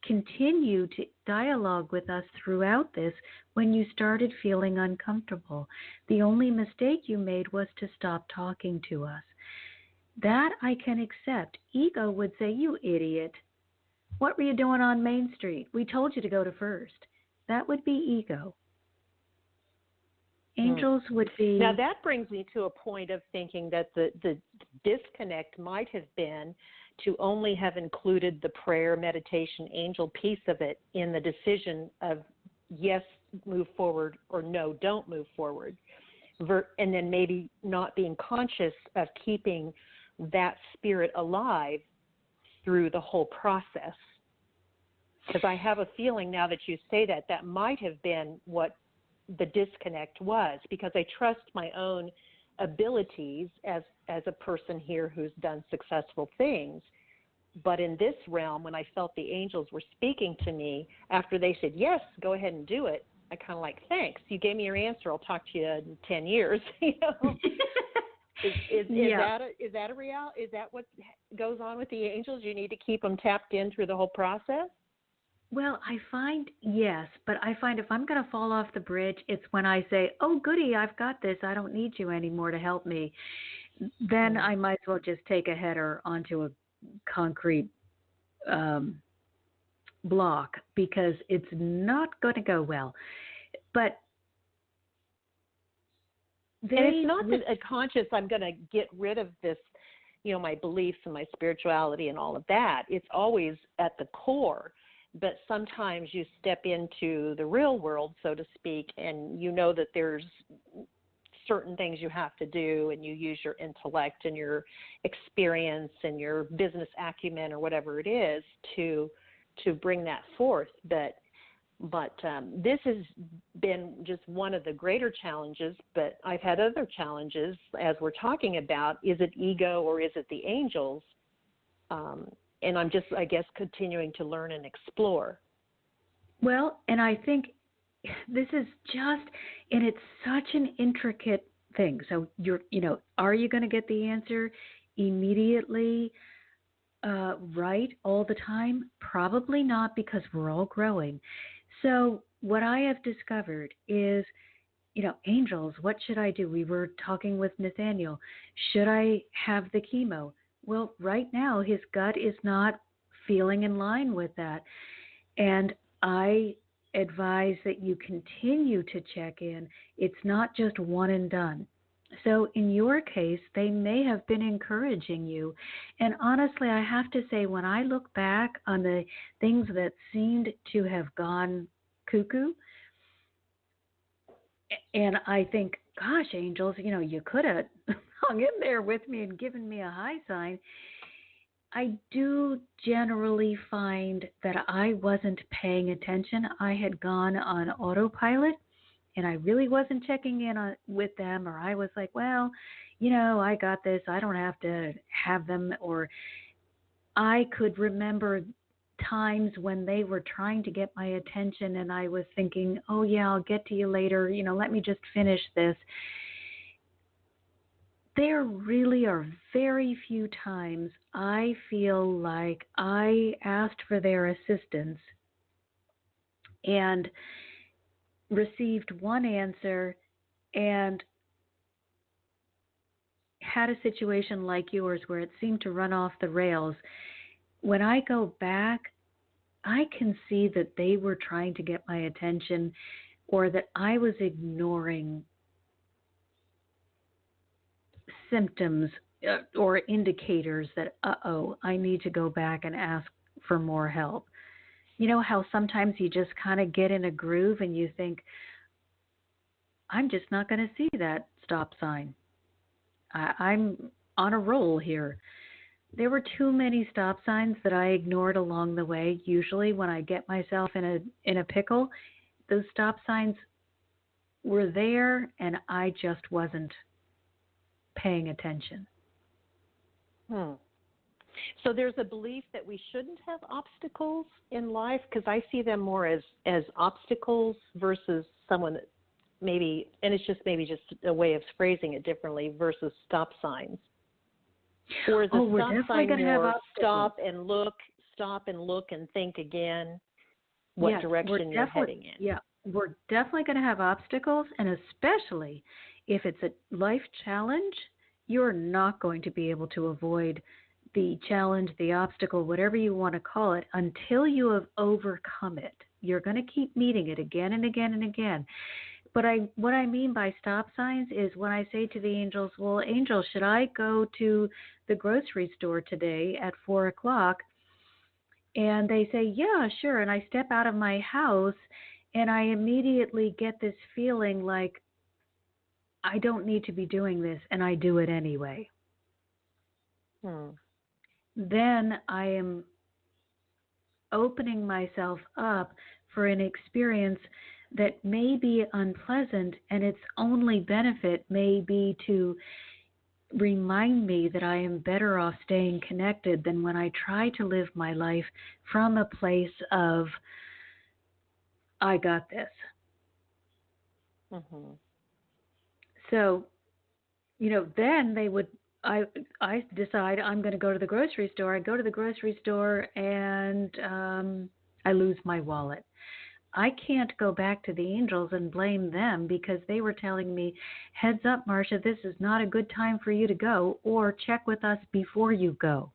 continued to dialogue with us throughout this when you started feeling uncomfortable. The only mistake you made was to stop talking to us. That I can accept. Ego would say, you idiot. What were you doing on Main Street? We told you to go to First. That would be ego. Angels would be... Now that brings me to a point of thinking that the disconnect might have been to only have included the prayer, meditation, angel piece of it in the decision of yes, move forward, or no, don't move forward. And then maybe not being conscious of keeping that spirit alive through the whole process. Because I have a feeling now that you say that might have been what the disconnect was, because I trust my own abilities as a person here who's done successful things. But in this realm, when I felt the angels were speaking to me after they said, yes, go ahead and do it, I kind of like, thanks, you gave me your answer. I'll talk to you in 10 years. You know, is that a reality? Is that what goes on with the angels? You need to keep them tapped in through the whole process? Well, I find, yes, but I find if I'm going to fall off the bridge, it's when I say, oh, goody, I've got this. I don't need you anymore to help me. Then I might as well just take a header onto a concrete block, because it's not going to go well. But and it's not that a conscious, I'm going to get rid of this, you know, my beliefs and my spirituality and all of that. It's always at the core. But sometimes you step into the real world, so to speak, and you know that there's certain things you have to do, and you use your intellect and your experience and your business acumen or whatever it is to bring that forth. But this has been just one of the greater challenges, but I've had other challenges as we're talking about. Is it ego or is it the angels? And I'm just, I guess, continuing to learn and explore. Well, and I think this is just, and it's such an intricate thing. So are you going to get the answer immediately right all the time? Probably not, because we're all growing. So what I have discovered is, angels, what should I do? We were talking with Nathaniel. Should I have the chemo? Well, right now, his gut is not feeling in line with that. And I advise that you continue to check in. It's not just one and done. So in your case, they may have been encouraging you. And honestly, I have to say, when I look back on the things that seemed to have gone cuckoo, and I think, gosh, angels, you could have hung in there with me and given me a high sign. I do generally find that I wasn't paying attention. I had gone on autopilot, and I really wasn't checking in with them, or I was like, well, I got this. I don't have to have them. Or I could remember times when they were trying to get my attention, and I was thinking, oh, yeah, I'll get to you later. Let me just finish this. There really are very few times I feel like I asked for their assistance and received one answer and had a situation like yours where it seemed to run off the rails. When I go back, I can see that they were trying to get my attention, or that I was ignoring symptoms or indicators that, I need to go back and ask for more help. You know how sometimes you just kind of get in a groove and you think, I'm just not going to see that stop sign. I'm on a roll here. There were too many stop signs that I ignored along the way. Usually when I get myself in a pickle, those stop signs were there and I just wasn't paying attention. So there's a belief that we shouldn't have obstacles in life, because I see them more as obstacles versus someone that maybe, and it's just maybe just a way of phrasing it differently, versus stop signs. Or is a stop sign more stop and look and think again what direction you're heading in? Yeah, we're definitely going to have obstacles, and especially if it's a life challenge, you're not going to be able to avoid the challenge, the obstacle, whatever you want to call it, until you have overcome it. You're going to keep meeting it again and again and again. But what I mean by stop signs is when I say to the angels, well, angel, should I go to the grocery store today at 4:00? And they say, yeah, sure. And I step out of my house and I immediately get this feeling like I don't need to be doing this, and I do it anyway. Then I am opening myself up for an experience that may be unpleasant, and its only benefit may be to remind me that I am better off staying connected than when I try to live my life from a place of, I got this. Mm-hmm. So, then they would, I decide I'm going to go to the grocery store. I go to the grocery store and I lose my wallet. I can't go back to the angels and blame them because they were telling me, heads up, Marcia, this is not a good time for you to go, or check with us before you go.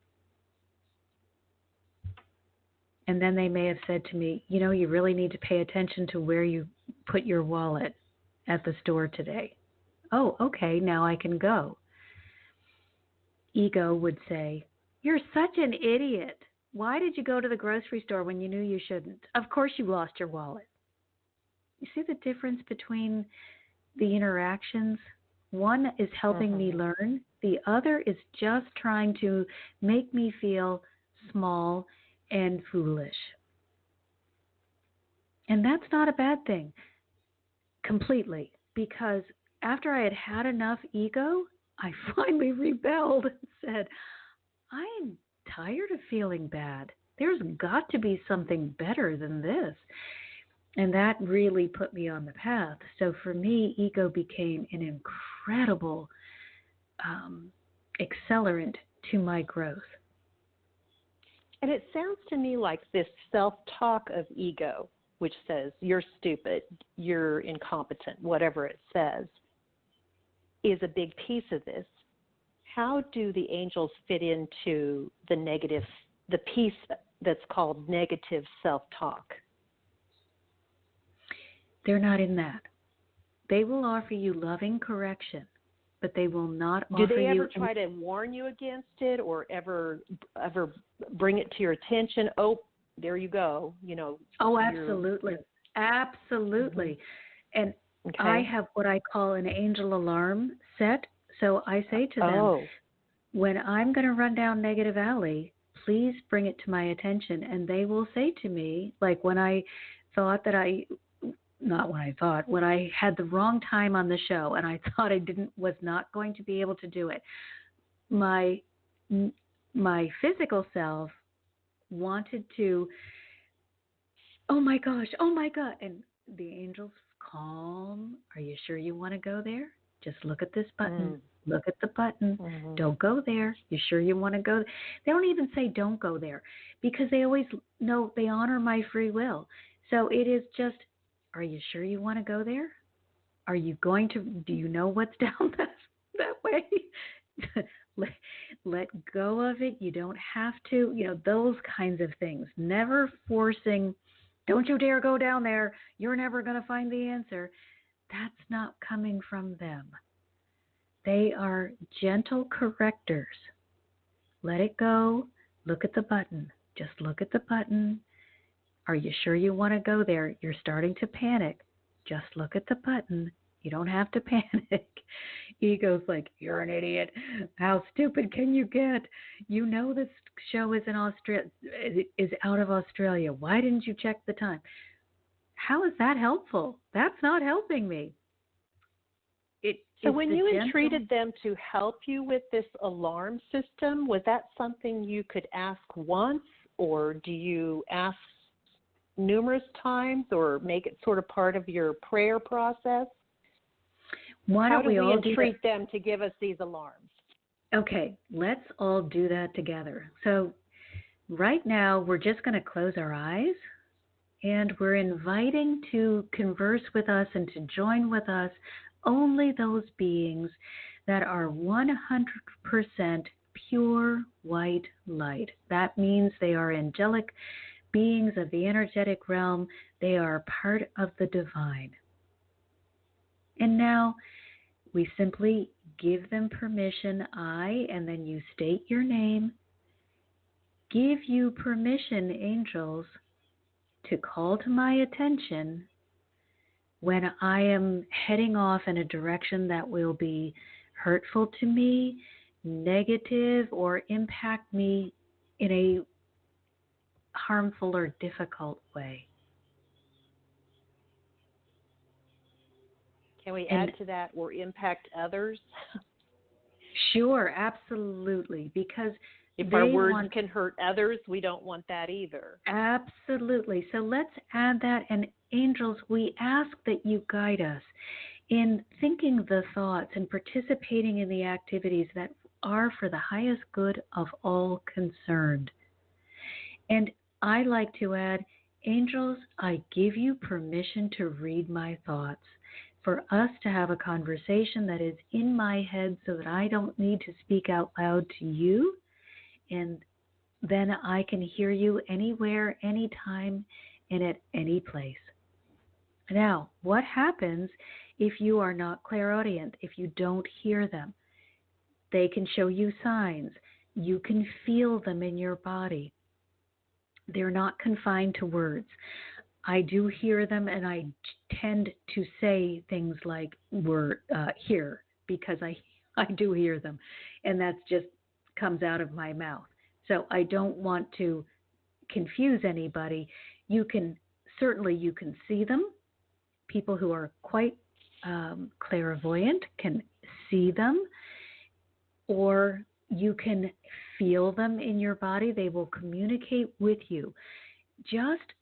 And then they may have said to me, you really need to pay attention to where you put your wallet at the store today. Oh, okay, now I can go. Ego would say, you're such an idiot. Why did you go to the grocery store when you knew you shouldn't? Of course you lost your wallet. You see the difference between the interactions? One is helping me learn. The other is just trying to make me feel small and foolish. And that's not a bad thing, completely, because after I had had enough ego, I finally rebelled and said, I'm tired of feeling bad. There's got to be something better than this. And that really put me on the path. So for me, ego became an incredible accelerant to my growth. And it sounds to me like this self-talk of ego, which says you're stupid, you're incompetent, whatever it says, is a big piece of this. How do the angels fit into the piece that's called negative self-talk? They're not in that. They will offer you loving correction, but they will not offer you... Do they ever try to warn you against it, or ever bring it to your attention? Oh, there you go. Oh, absolutely. Absolutely. And I have what I call an angel alarm set. So I say to them, when I'm going to run down negative alley, please bring it to my attention. And they will say to me, like when I thought that when I had the wrong time on the show and I thought was not going to be able to do it, my physical self wanted to, oh my gosh, and the angels, calm, are you sure you want to go there? Just look at this button. Look at the button. Don't go there. You sure you want to go? They don't even say don't go there because they always know they honor my free will. So it is just, are you sure you want to go there? Are you going to, do you know what's down that way? let go of it. You don't have to, those kinds of things. Never forcing, don't you dare go down there. You're never going to find the answer. That's not coming from them. They are gentle correctors. Let it go. Look at the button. Just look at the button. Are you sure you want to go there? You're starting to panic. Just look at the button. You don't have to panic. Ego's like, you're an idiot. How stupid can you get? You know this show is is out of Australia. Why didn't you check the time? How is that helpful? That's not helping me. So when you entreated them to help you with this alarm system, was that something you could ask once, or do you ask numerous times, or make it sort of part of your prayer process? How do we entreat them to give us these alarms? Okay, let's all do that together. So right now we're just going to close our eyes, and we're inviting to converse with us and to join with us only those beings that are 100% pure white light. That means they are angelic beings of the energetic realm. They are part of the divine. And now we simply give them permission, and then you state your name. Give you permission, angels, to call to my attention when I am heading off in a direction that will be hurtful to me, negative, or impact me in a harmful or difficult way. Can we And add to that, or impact others? sure, absolutely, because If our they words want, can hurt others, we don't want that either. absolutely. So let's add that. And angels, we ask that you guide us in thinking the thoughts and participating in the activities that are for the highest good of all concerned. And I like to add, angels, I give you permission to read my thoughts, for us to have a conversation that is in my head so that I don't need to speak out loud to you. And then I can hear you anywhere, anytime, and at any place. Now, what happens if you are not clairaudient, if you don't hear them? They can show you signs. You can feel them in your body. They're not confined to words. I do hear them, and I tend to say things like "word here" because I do hear them, and that just comes out of my mouth. So I don't want to confuse anybody. You can see them. People who are quite clairvoyant can see them, or you can feel them in your body. They will communicate with you. Just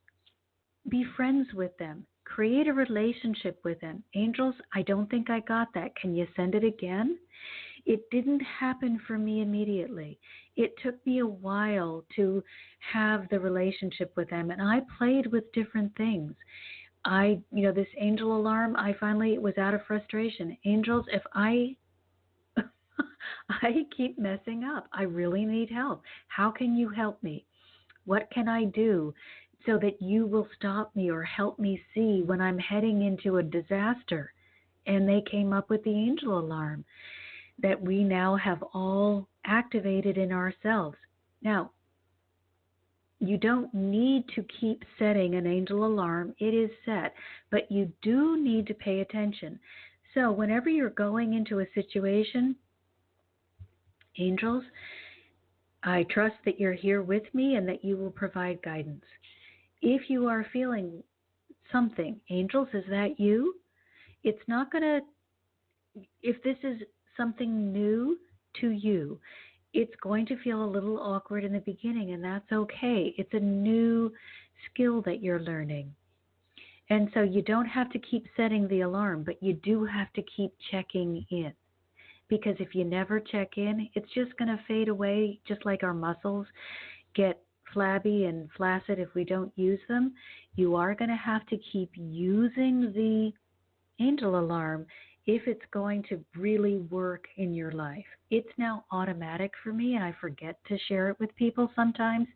be friends with them. Create a relationship with them. Angels, I don't think I got that. Can you send it again? It didn't happen for me immediately. It took me a while to have the relationship with them, and I played with different things. This angel alarm, I finally was out of frustration. Angels, if I keep messing up, I really need help. How can you help me? What can I do so that you will stop me or help me see when I'm heading into a disaster? And they came up with the angel alarm that we now have all activated in ourselves. Now, you don't need to keep setting an angel alarm. It is set, but you do need to pay attention. So whenever you're going into a situation, angels, I trust that you're here with me and that you will provide guidance. If you are feeling something, angels, is that you? It's not going to, if this is something new to you, it's going to feel a little awkward in the beginning, and that's okay. It's a new skill that you're learning. And so you don't have to keep setting the alarm, but you do have to keep checking in. Because if you never check in, it's just going to fade away, just like our muscles get flabby and flaccid if we don't use them. You are going to have to keep using the angel alarm if it's going to really work in your life. It's now automatic for me, and I forget to share it with people sometimes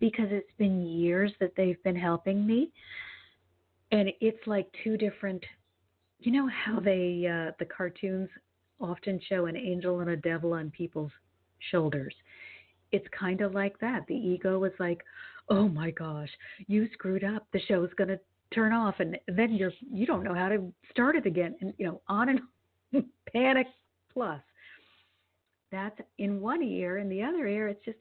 because it's been years that they've been helping me. And it's like two different, you know how the cartoons often show an angel and a devil on people's shoulders. It's kind of like that. The ego is like, oh my gosh, you screwed up. The show's going to turn off, and then you don't know how to start it again, and on and on. Panic plus. That's in one ear. In the other ear, it's just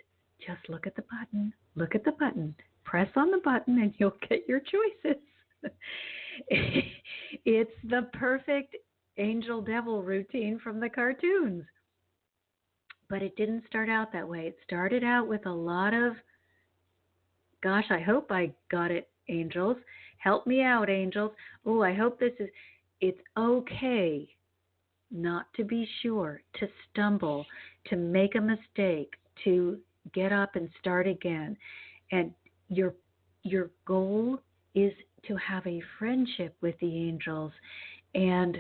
look at the button. Look at the button. Press on the button, and you'll get your choices. It's the perfect angel devil routine from the cartoons. But it didn't start out that way. It started out with a lot of, gosh, I hope I got it, angels. Help me out, angels. Oh, I hope this is, it's okay not to be sure, to stumble, to make a mistake, to get up and start again. And your goal is to have a friendship with the angels and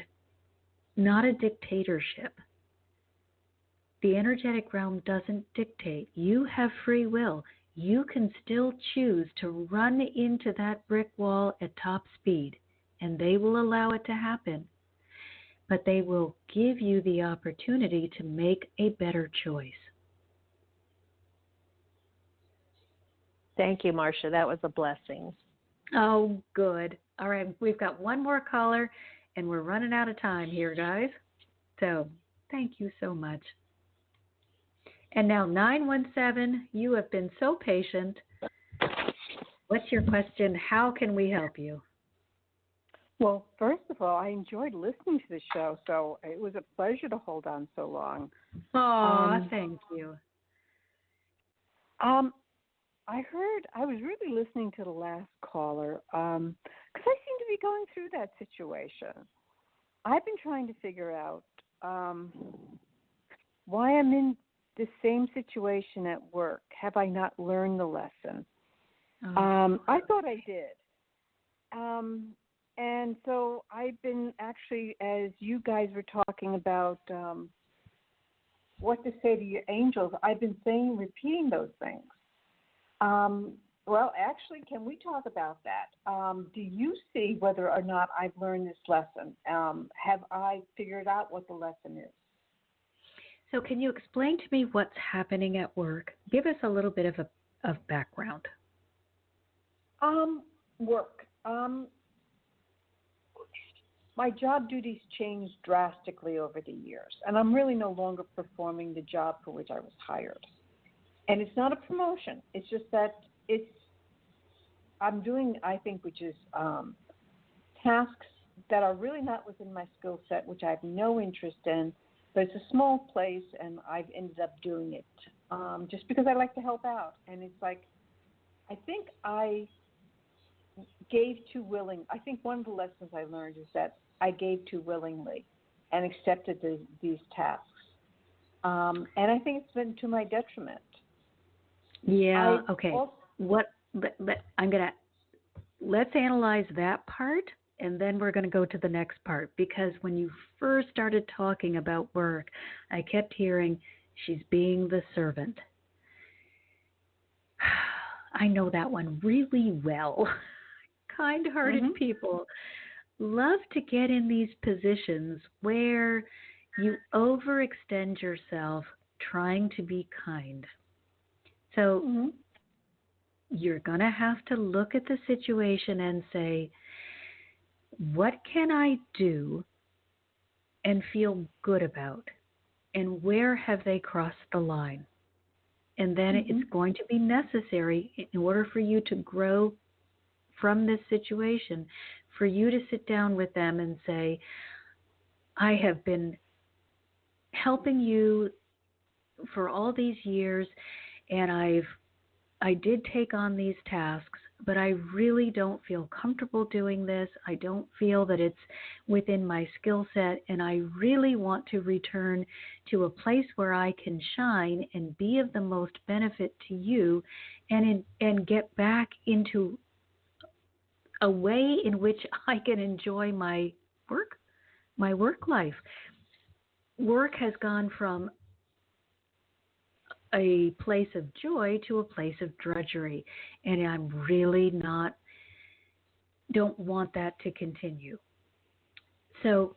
not a dictatorship. The energetic realm doesn't dictate. You have free will. You can still choose to run into that brick wall at top speed, and they will allow it to happen. But they will give you the opportunity to make a better choice. Thank you, Marcia. That was a blessing. Oh, good. All right, we've got one more caller, and we're running out of time here, guys. So thank you so much. And now 917, you have been so patient. What's your question? How can we help you? Well, first of all, I enjoyed listening to the show, so it was a pleasure to hold on so long. Oh, thank you. I was really listening to the last caller because I seem to be going through that situation. I've been trying to figure out why I'm in the same situation at work. Have I not learned the lesson? I thought I did. And so I've been actually, as you guys were talking about what to say to your angels, I've been repeating those things. Well, actually, can we talk about that? Do you see whether or not I've learned this lesson? Have I figured out what the lesson is? So can you explain to me what's happening at work? Give us a little bit of background. Work. My job duties changed drastically over the years, and I'm really no longer performing the job for which I was hired. And it's not a promotion. It's just that I'm doing, I think, which is tasks that are really not within my skill set, which I have no interest in. But it's a small place, and I've ended up doing it just because I like to help out. And it's like, I think I gave too willing. I think one of the lessons I learned is that I gave too willingly and accepted these tasks. And I think it's been to my detriment. Yeah. Okay. Let's analyze that part, and then we're going to go to the next part, because when you first started talking about work, I kept hearing she's being the servant. I know that one really well. Kind-hearted people love to get in these positions where you overextend yourself trying to be kind. So you're going to have to look at the situation and say, what can I do and feel good about? And where have they crossed the line? And then it's going to be necessary, in order for you to grow from this situation, for you to sit down with them and say, I have been helping you for all these years, and I did take on these tasks, but I really don't feel comfortable doing this. I don't feel that it's within my skill set, and I really want to return to a place where I can shine and be of the most benefit to you, and get back into a way in which I can enjoy my work life. Work has gone from a place of joy to a place of drudgery, and I'm really don't want that to continue. So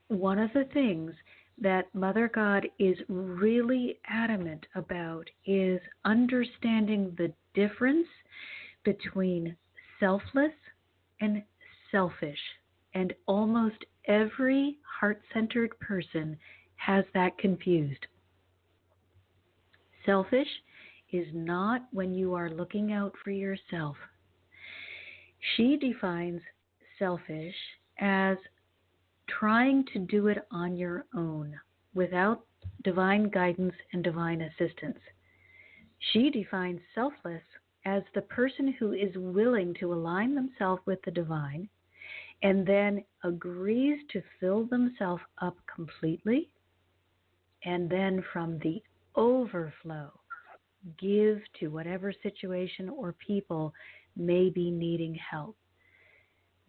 one of the things that Mother God is really adamant about is understanding the difference between selfless and selfish. And almost every heart-centered person has that confused. Selfish is not when you are looking out for yourself. She defines selfish as trying to do it on your own without divine guidance and divine assistance. She defines selfless as the person who is willing to align themselves with the divine and then agrees to fill themselves up completely, and then from the overflow give to whatever situation or people may be needing help.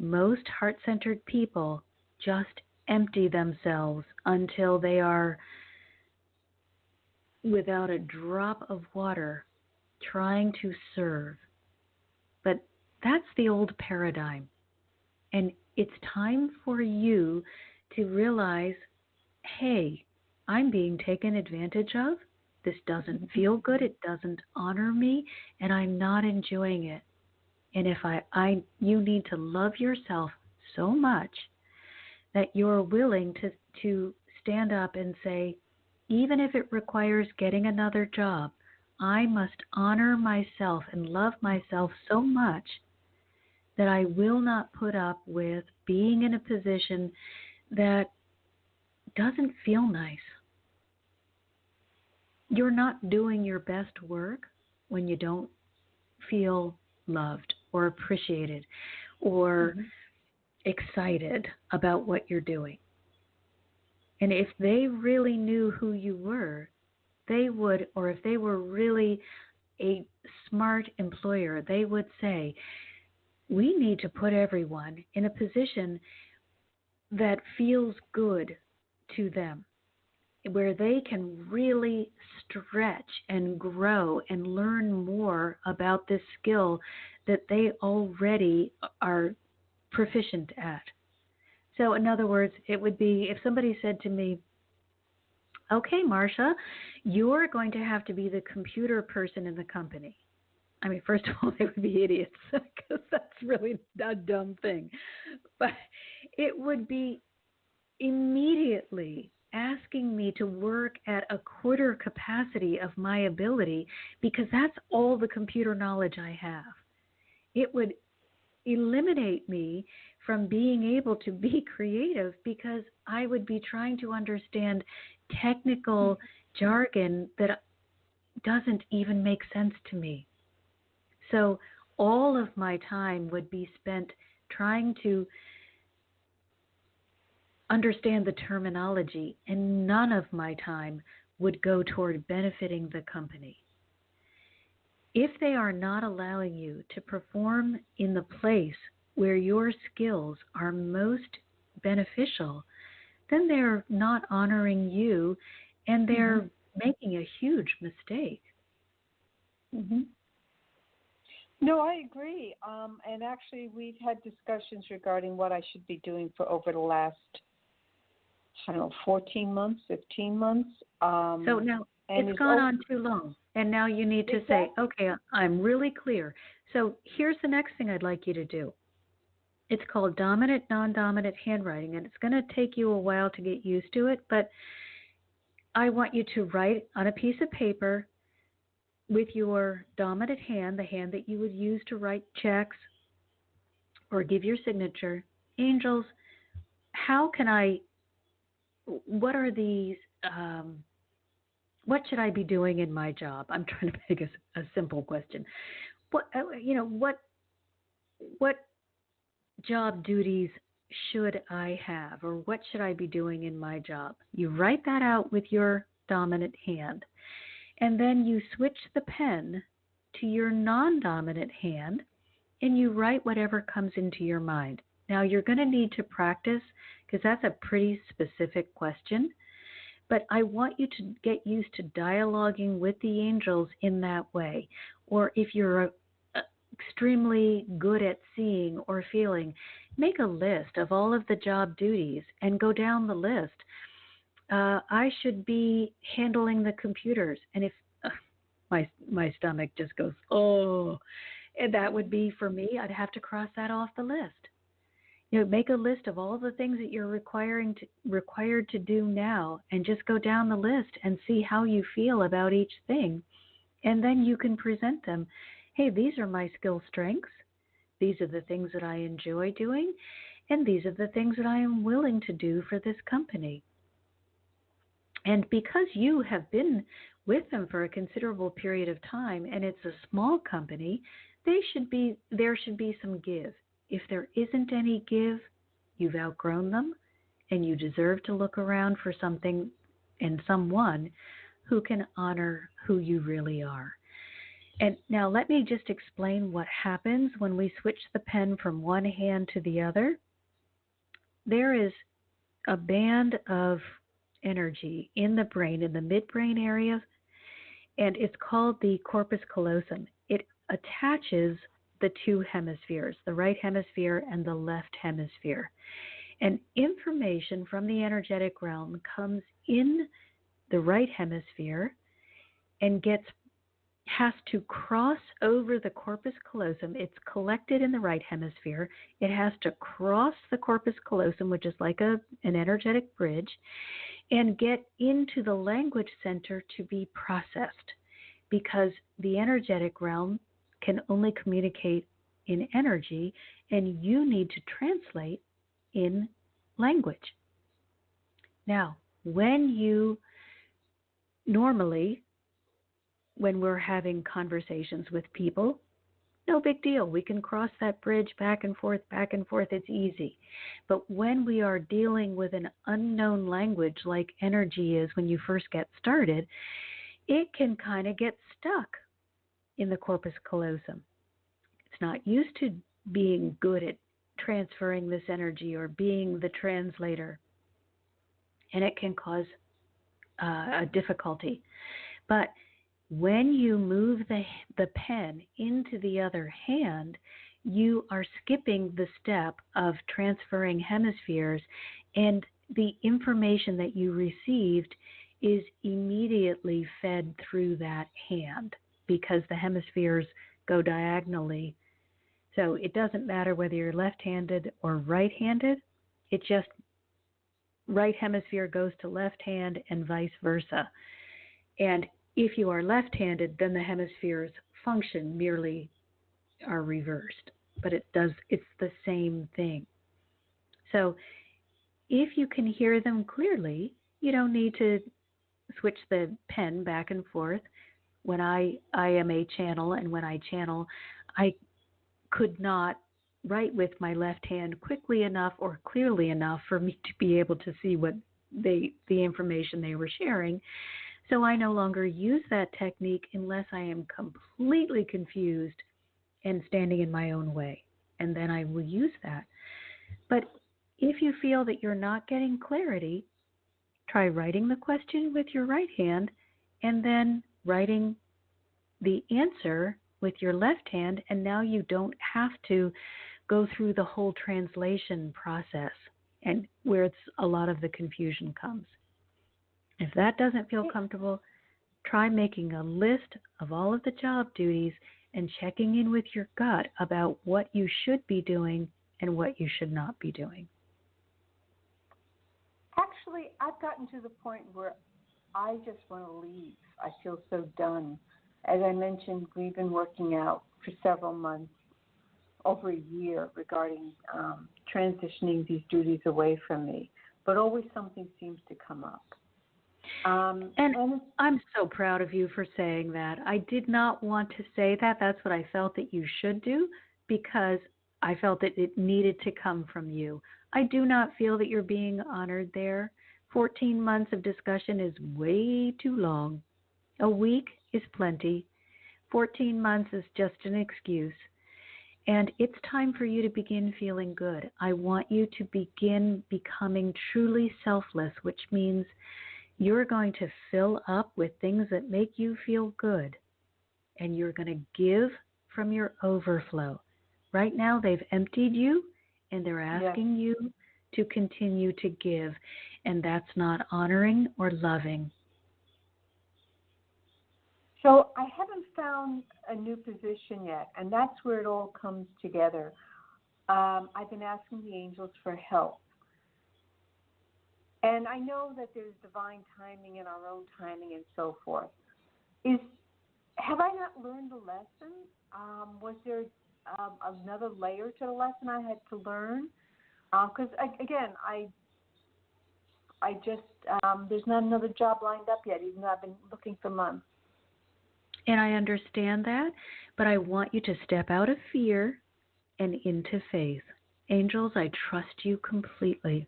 Most heart-centered people just empty themselves until they are without a drop of water trying to serve. But that's the old paradigm. And it's time for you to realize, hey, I'm being taken advantage of. This doesn't feel good. It doesn't honor me, and I'm not enjoying it. And if you need to love yourself so much that you're willing to stand up and say, even if it requires getting another job, I must honor myself and love myself so much that I will not put up with being in a position that doesn't feel nice. You're not doing your best work when you don't feel loved or appreciated or excited about what you're doing. And if they really knew who you were, they would, or if they were really a smart employer, they would say, we need to put everyone in a position that feels good to them, where they can really stretch and grow and learn more about this skill that they already are proficient at. So, in other words, it would be if somebody said to me, okay, Marcia, you're going to have to be the computer person in the company. I mean, first of all, they would be idiots because that's really a dumb thing. But it would be immediately asking me to work at a quarter capacity of my ability because that's all the computer knowledge I have. It would eliminate me from being able to be creative because I would be trying to understand technical jargon that doesn't even make sense to me. So all of my time would be spent trying to understand the terminology, and none of my time would go toward benefiting the company. If they are not allowing you to perform in the place where your skills are most beneficial, then they're not honoring you and they're making a huge mistake. No, I agree. And actually, we've had discussions regarding what I should be doing for over the last, 14 months, 15 months. So now it's gone on too long. And now you need to say, okay, I'm really clear. So here's the next thing I'd like you to do. It's called dominant, non-dominant handwriting, and it's going to take you a while to get used to it, but I want you to write on a piece of paper with your dominant hand, the hand that you would use to write checks or give your signature. Angels, what are these, what should I be doing in my job? I'm trying to make a simple question. What job duties should I have, or what should I be doing in my job? You write that out with your dominant hand, and then you switch the pen to your non-dominant hand, and you write whatever comes into your mind. Now, you're going to need to practice because that's a pretty specific question, but I want you to get used to dialoguing with the angels in that way. Or if you're extremely good at seeing or feeling, make a list of all of the job duties and go down the list. I should be handling the computers. And if my stomach just goes, oh, and that would be for me, I'd have to cross that off the list. Make a list of all the things that you're required to do now, and just go down the list and see how you feel about each thing. And then you can present them. Hey, these are my skill strengths. These are the things that I enjoy doing, and these are the things that I am willing to do for this company. And because you have been with them for a considerable period of time, and it's a small company, there should be some give. If there isn't any give, you've outgrown them, and you deserve to look around for something and someone who can honor who you really are. And now let me just explain what happens when we switch the pen from one hand to the other. There is a band of energy in the brain, in the midbrain area, and it's called the corpus callosum. It attaches the two hemispheres, the right hemisphere and the left hemisphere. And information from the energetic realm comes in the right hemisphere and has to cross over the corpus callosum. It's collected in the right hemisphere. It has to cross the corpus callosum, which is like an energetic bridge, and get into the language center to be processed, because the energetic realm can only communicate in energy, and you need to translate in language. Now, normally, when we're having conversations with people, no big deal. We can cross that bridge back and forth, it's easy. But when we are dealing with an unknown language like energy is when you first get started, it can kind of get stuck in the corpus callosum. It's not used to being good at transferring this energy or being the translator, and it can cause a difficulty. But when you move the pen into the other hand, you are skipping the step of transferring hemispheres, and the information that you received is immediately fed through that hand because the hemispheres go diagonally. So it doesn't matter whether you're left-handed or right-handed. It just right hemisphere goes to left hand and vice versa. And if you are left-handed, then the hemispheres function merely are reversed, but it's the same thing. So if you can hear them clearly, you don't need to switch the pen back and forth. When I am a channel, and when I channel, I could not write with my left hand quickly enough or clearly enough for me to be able to see what the information they were sharing. So I no longer use that technique unless I am completely confused and standing in my own way. And then I will use that. But if you feel that you're not getting clarity, try writing the question with your right hand and then writing the answer with your left hand. And now you don't have to go through the whole translation process, and where a lot of the confusion comes. If that doesn't feel comfortable, try making a list of all of the job duties and checking in with your gut about what you should be doing and what you should not be doing. Actually, I've gotten to the point where I just want to leave. I feel so done. As I mentioned, we've been working out for several months, over a year, regarding transitioning these duties away from me. But always something seems to come up. And I'm so proud of you for saying that. I did not want to say that. That's what I felt that you should do, because I felt that it needed to come from you. I do not feel that you're being honored there. 14 months of discussion is way too long. A week is plenty. 14 months is just an excuse. And it's time for you to begin feeling good. I want you to begin becoming truly selfless, which means you're going to fill up with things that make you feel good. And you're going to give from your overflow. Right now, they've emptied you, and they're asking you to continue to give. And that's not honoring or loving. So I haven't found a new position yet, and that's where it all comes together. I've been asking the angels for help. And I know that there's divine timing and our own timing and so forth. Have I not learned the lesson? Was there another layer to the lesson I had to learn? Because, again, I just, there's not another job lined up yet, even though I've been looking for months. And I understand that, but I want you to step out of fear and into faith. Angels, I trust you completely.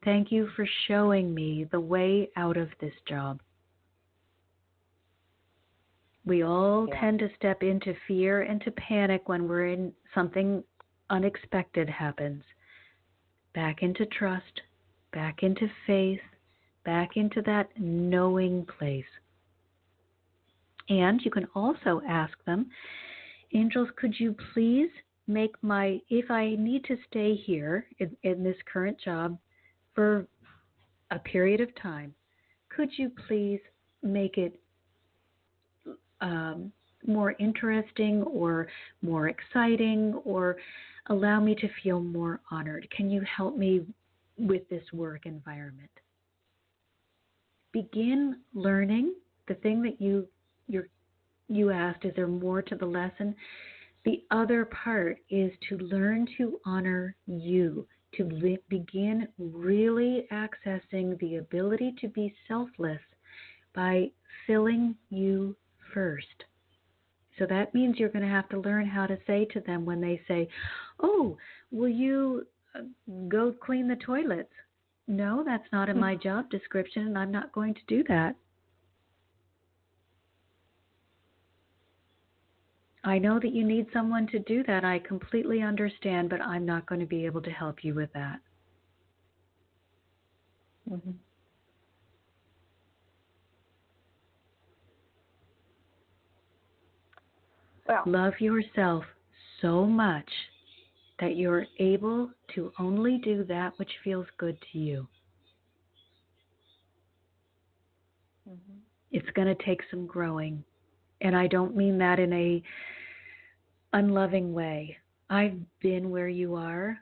Thank you for showing me the way out of this job. We all tend to step into fear and to panic when we're in something unexpected happens. Back into trust, back into faith, back into that knowing place. And you can also ask them, angels, could you please make if I need to stay here in this current job for a period of time, could you please make it more interesting or more exciting, or allow me to feel more honored? Can you help me with this work environment? Begin learning the thing that you asked, is there more to the lesson? The other part is to learn to honor you, to begin really accessing the ability to be selfless by filling you first. So that means you're going to have to learn how to say to them when they say, "Oh, will you go clean the toilets?" No, that's not in my job description, and I'm not going to do that. I know that you need someone to do that. I completely understand, but I'm not going to be able to help you with that. Mm-hmm. Well, love yourself so much that you're able to only do that which feels good to you. mm-hmm. It's going to take some growing. And I don't mean that in a unloving way. I've been where you are.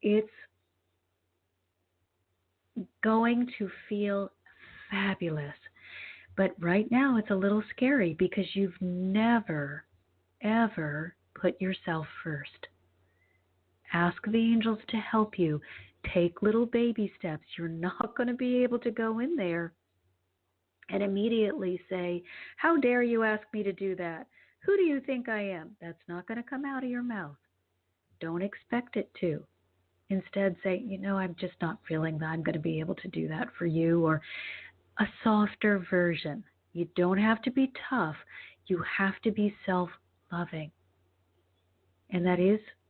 It's going to feel fabulous. But right now it's a little scary because you've never, ever put yourself first. Ask the angels to help you. Take little baby steps. You're not going to be able to go in there and immediately say, "How dare you ask me to do that? Who do you think I am?" That's not going to come out of your mouth. Don't expect it to. Instead, say, "I'm just not feeling that I'm going to be able to do that for you," or a softer version. You don't have to be tough. You have to be self-loving. And that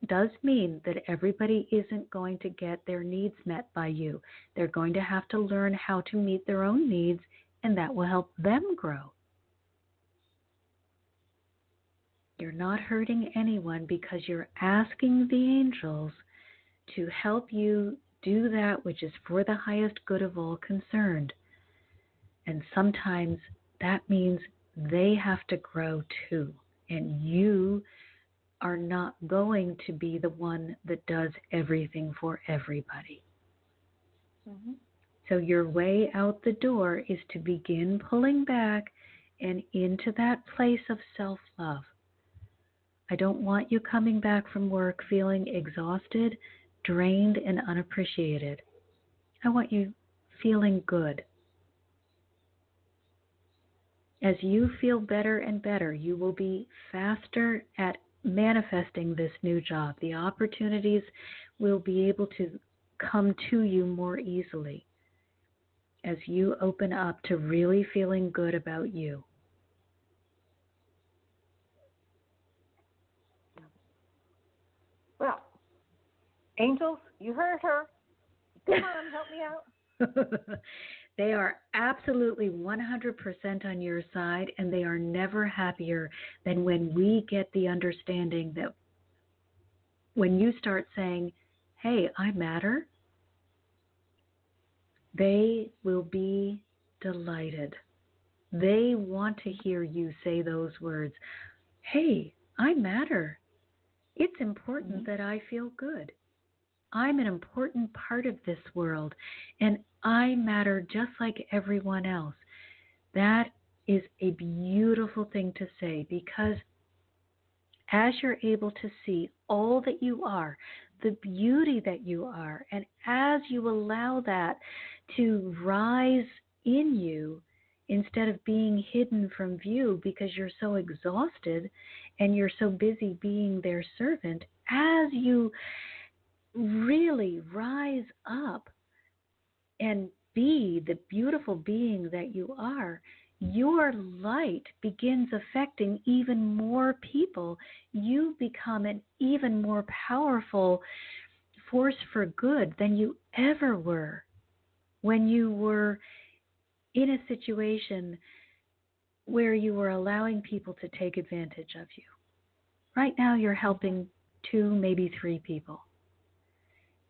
does mean that everybody isn't going to get their needs met by you. They're going to have to learn how to meet their own needs, and that will help them grow. You're not hurting anyone because you're asking the angels to help you do that which is for the highest good of all concerned. And sometimes that means they have to grow too. And you are not going to be the one that does everything for everybody. Mm-hmm. So your way out the door is to begin pulling back and into that place of self-love. I don't want you coming back from work feeling exhausted, drained, and unappreciated. I want you feeling good. As you feel better and better, you will be faster at manifesting this new job. The opportunities will be able to come to you more easily as you open up to really feeling good about you. Well, angels, you heard her. Come on, help me out. They are absolutely 100% on your side, and they are never happier than when we get the understanding that when you start saying, "Hey, I matter," they will be delighted. They want to hear you say those words. "Hey, I matter. It's important that I feel good. I'm an important part of this world, and I matter just like everyone else." That is a beautiful thing to say, because as you're able to see all that you are, the beauty that you are, and as you allow that to rise in you instead of being hidden from view because you're so exhausted and you're so busy being their servant, as you really rise up and be the beautiful being that you are, your light begins affecting even more people. You become an even more powerful force for good than you ever were when you were in a situation where you were allowing people to take advantage of you. Right now you're helping 2, maybe 3 people.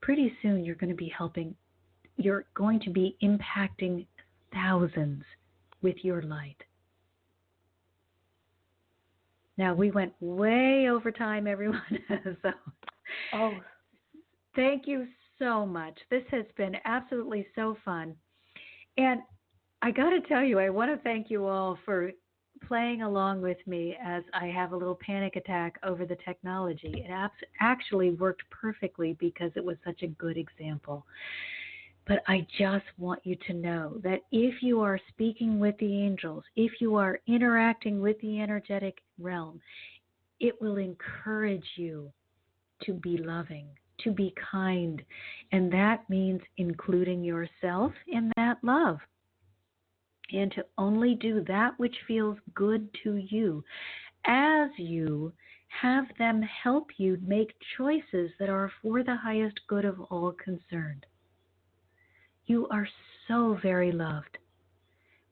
Pretty soon you're going to be impacting thousands with your light. Now, we went way over time, everyone. So, thank you so much. This has been absolutely so fun. And I got to tell you, I want to thank you all for playing along with me as I have a little panic attack over the technology. It actually worked perfectly because it was such a good example. But I just want you to know that if you are speaking with the angels, if you are interacting with the energetic realm, it will encourage you to be loving, to be kind. And that means including yourself in that love. And to only do that which feels good to you as you have them help you make choices that are for the highest good of all concerned. You are so very loved,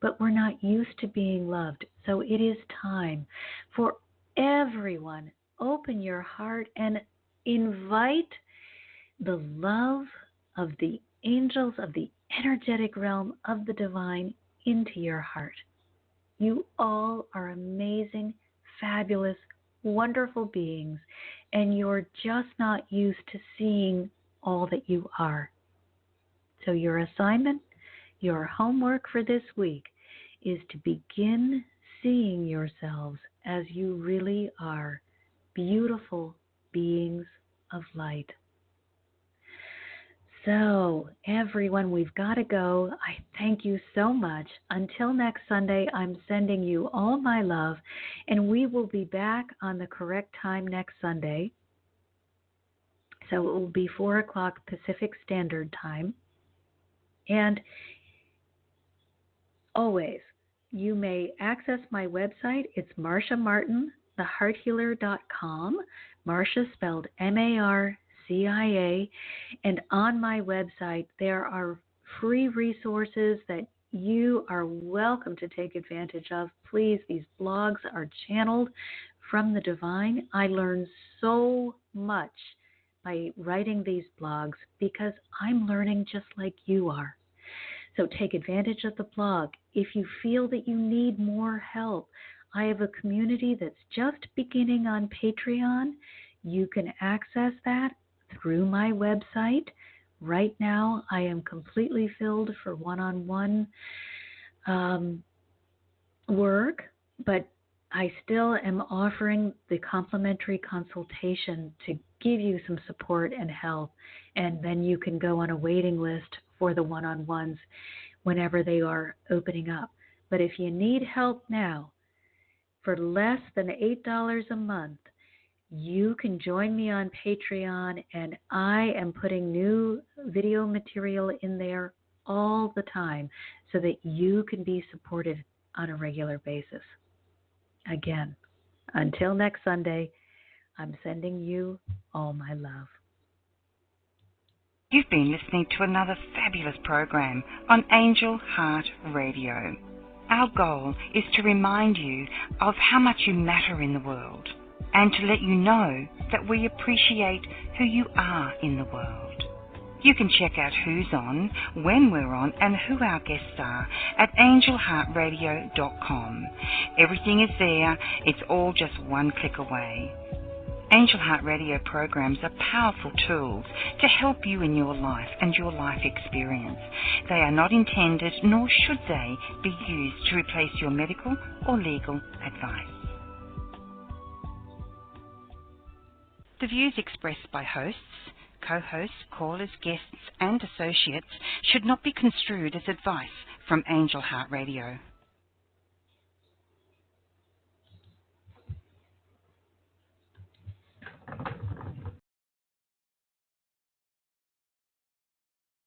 but we're not used to being loved. So it is time for everyone. Open your heart and invite the love of the angels, of the energetic realm of the divine into your heart. You all are amazing, fabulous, wonderful beings, and you're just not used to seeing all that you are. So your assignment, your homework for this week is to begin seeing yourselves as you really are, beautiful beings of light. So, everyone, we've got to go. I thank you so much. Until next Sunday, I'm sending you all my love, and we will be back on the correct time next Sunday. So it will be 4 o'clock Pacific Standard Time. And always, you may access my website. It's marciamartinthehearthealer.com. Marcia spelled M-A-R-C-I-A. And on my website, there are free resources that you are welcome to take advantage of. Please, these blogs are channeled from the divine. I learn so much by writing these blogs because I'm learning just like you are. So take advantage of the blog. If you feel that you need more help, I have a community that's just beginning on Patreon. You can access that through my website. Right now, I am completely filled for one-on-one work, but I still am offering the complimentary consultation to give you some support and help, and then you can go on a waiting list for the one-on-ones whenever they are opening up. But if you need help now, for less than $8 a month, you can join me on Patreon, and I am putting new video material in there all the time so that you can be supported on a regular basis. Again, until next Sunday, I'm sending you all my love. You've been listening to another fabulous program on Angel Heart Radio. Our goal is to remind you of how much you matter in the world and to let you know that we appreciate who you are in the world. You can check out who's on, when we're on, and who our guests are at angelheartradio.com. Everything is there. It's all just one click away. Angel Heart Radio programs are powerful tools to help you in your life and your life experience. They are not intended, nor should they, be used to replace your medical or legal advice. The views expressed by hosts, co-hosts, callers, guests, and associates should not be construed as advice from Angel Heart Radio.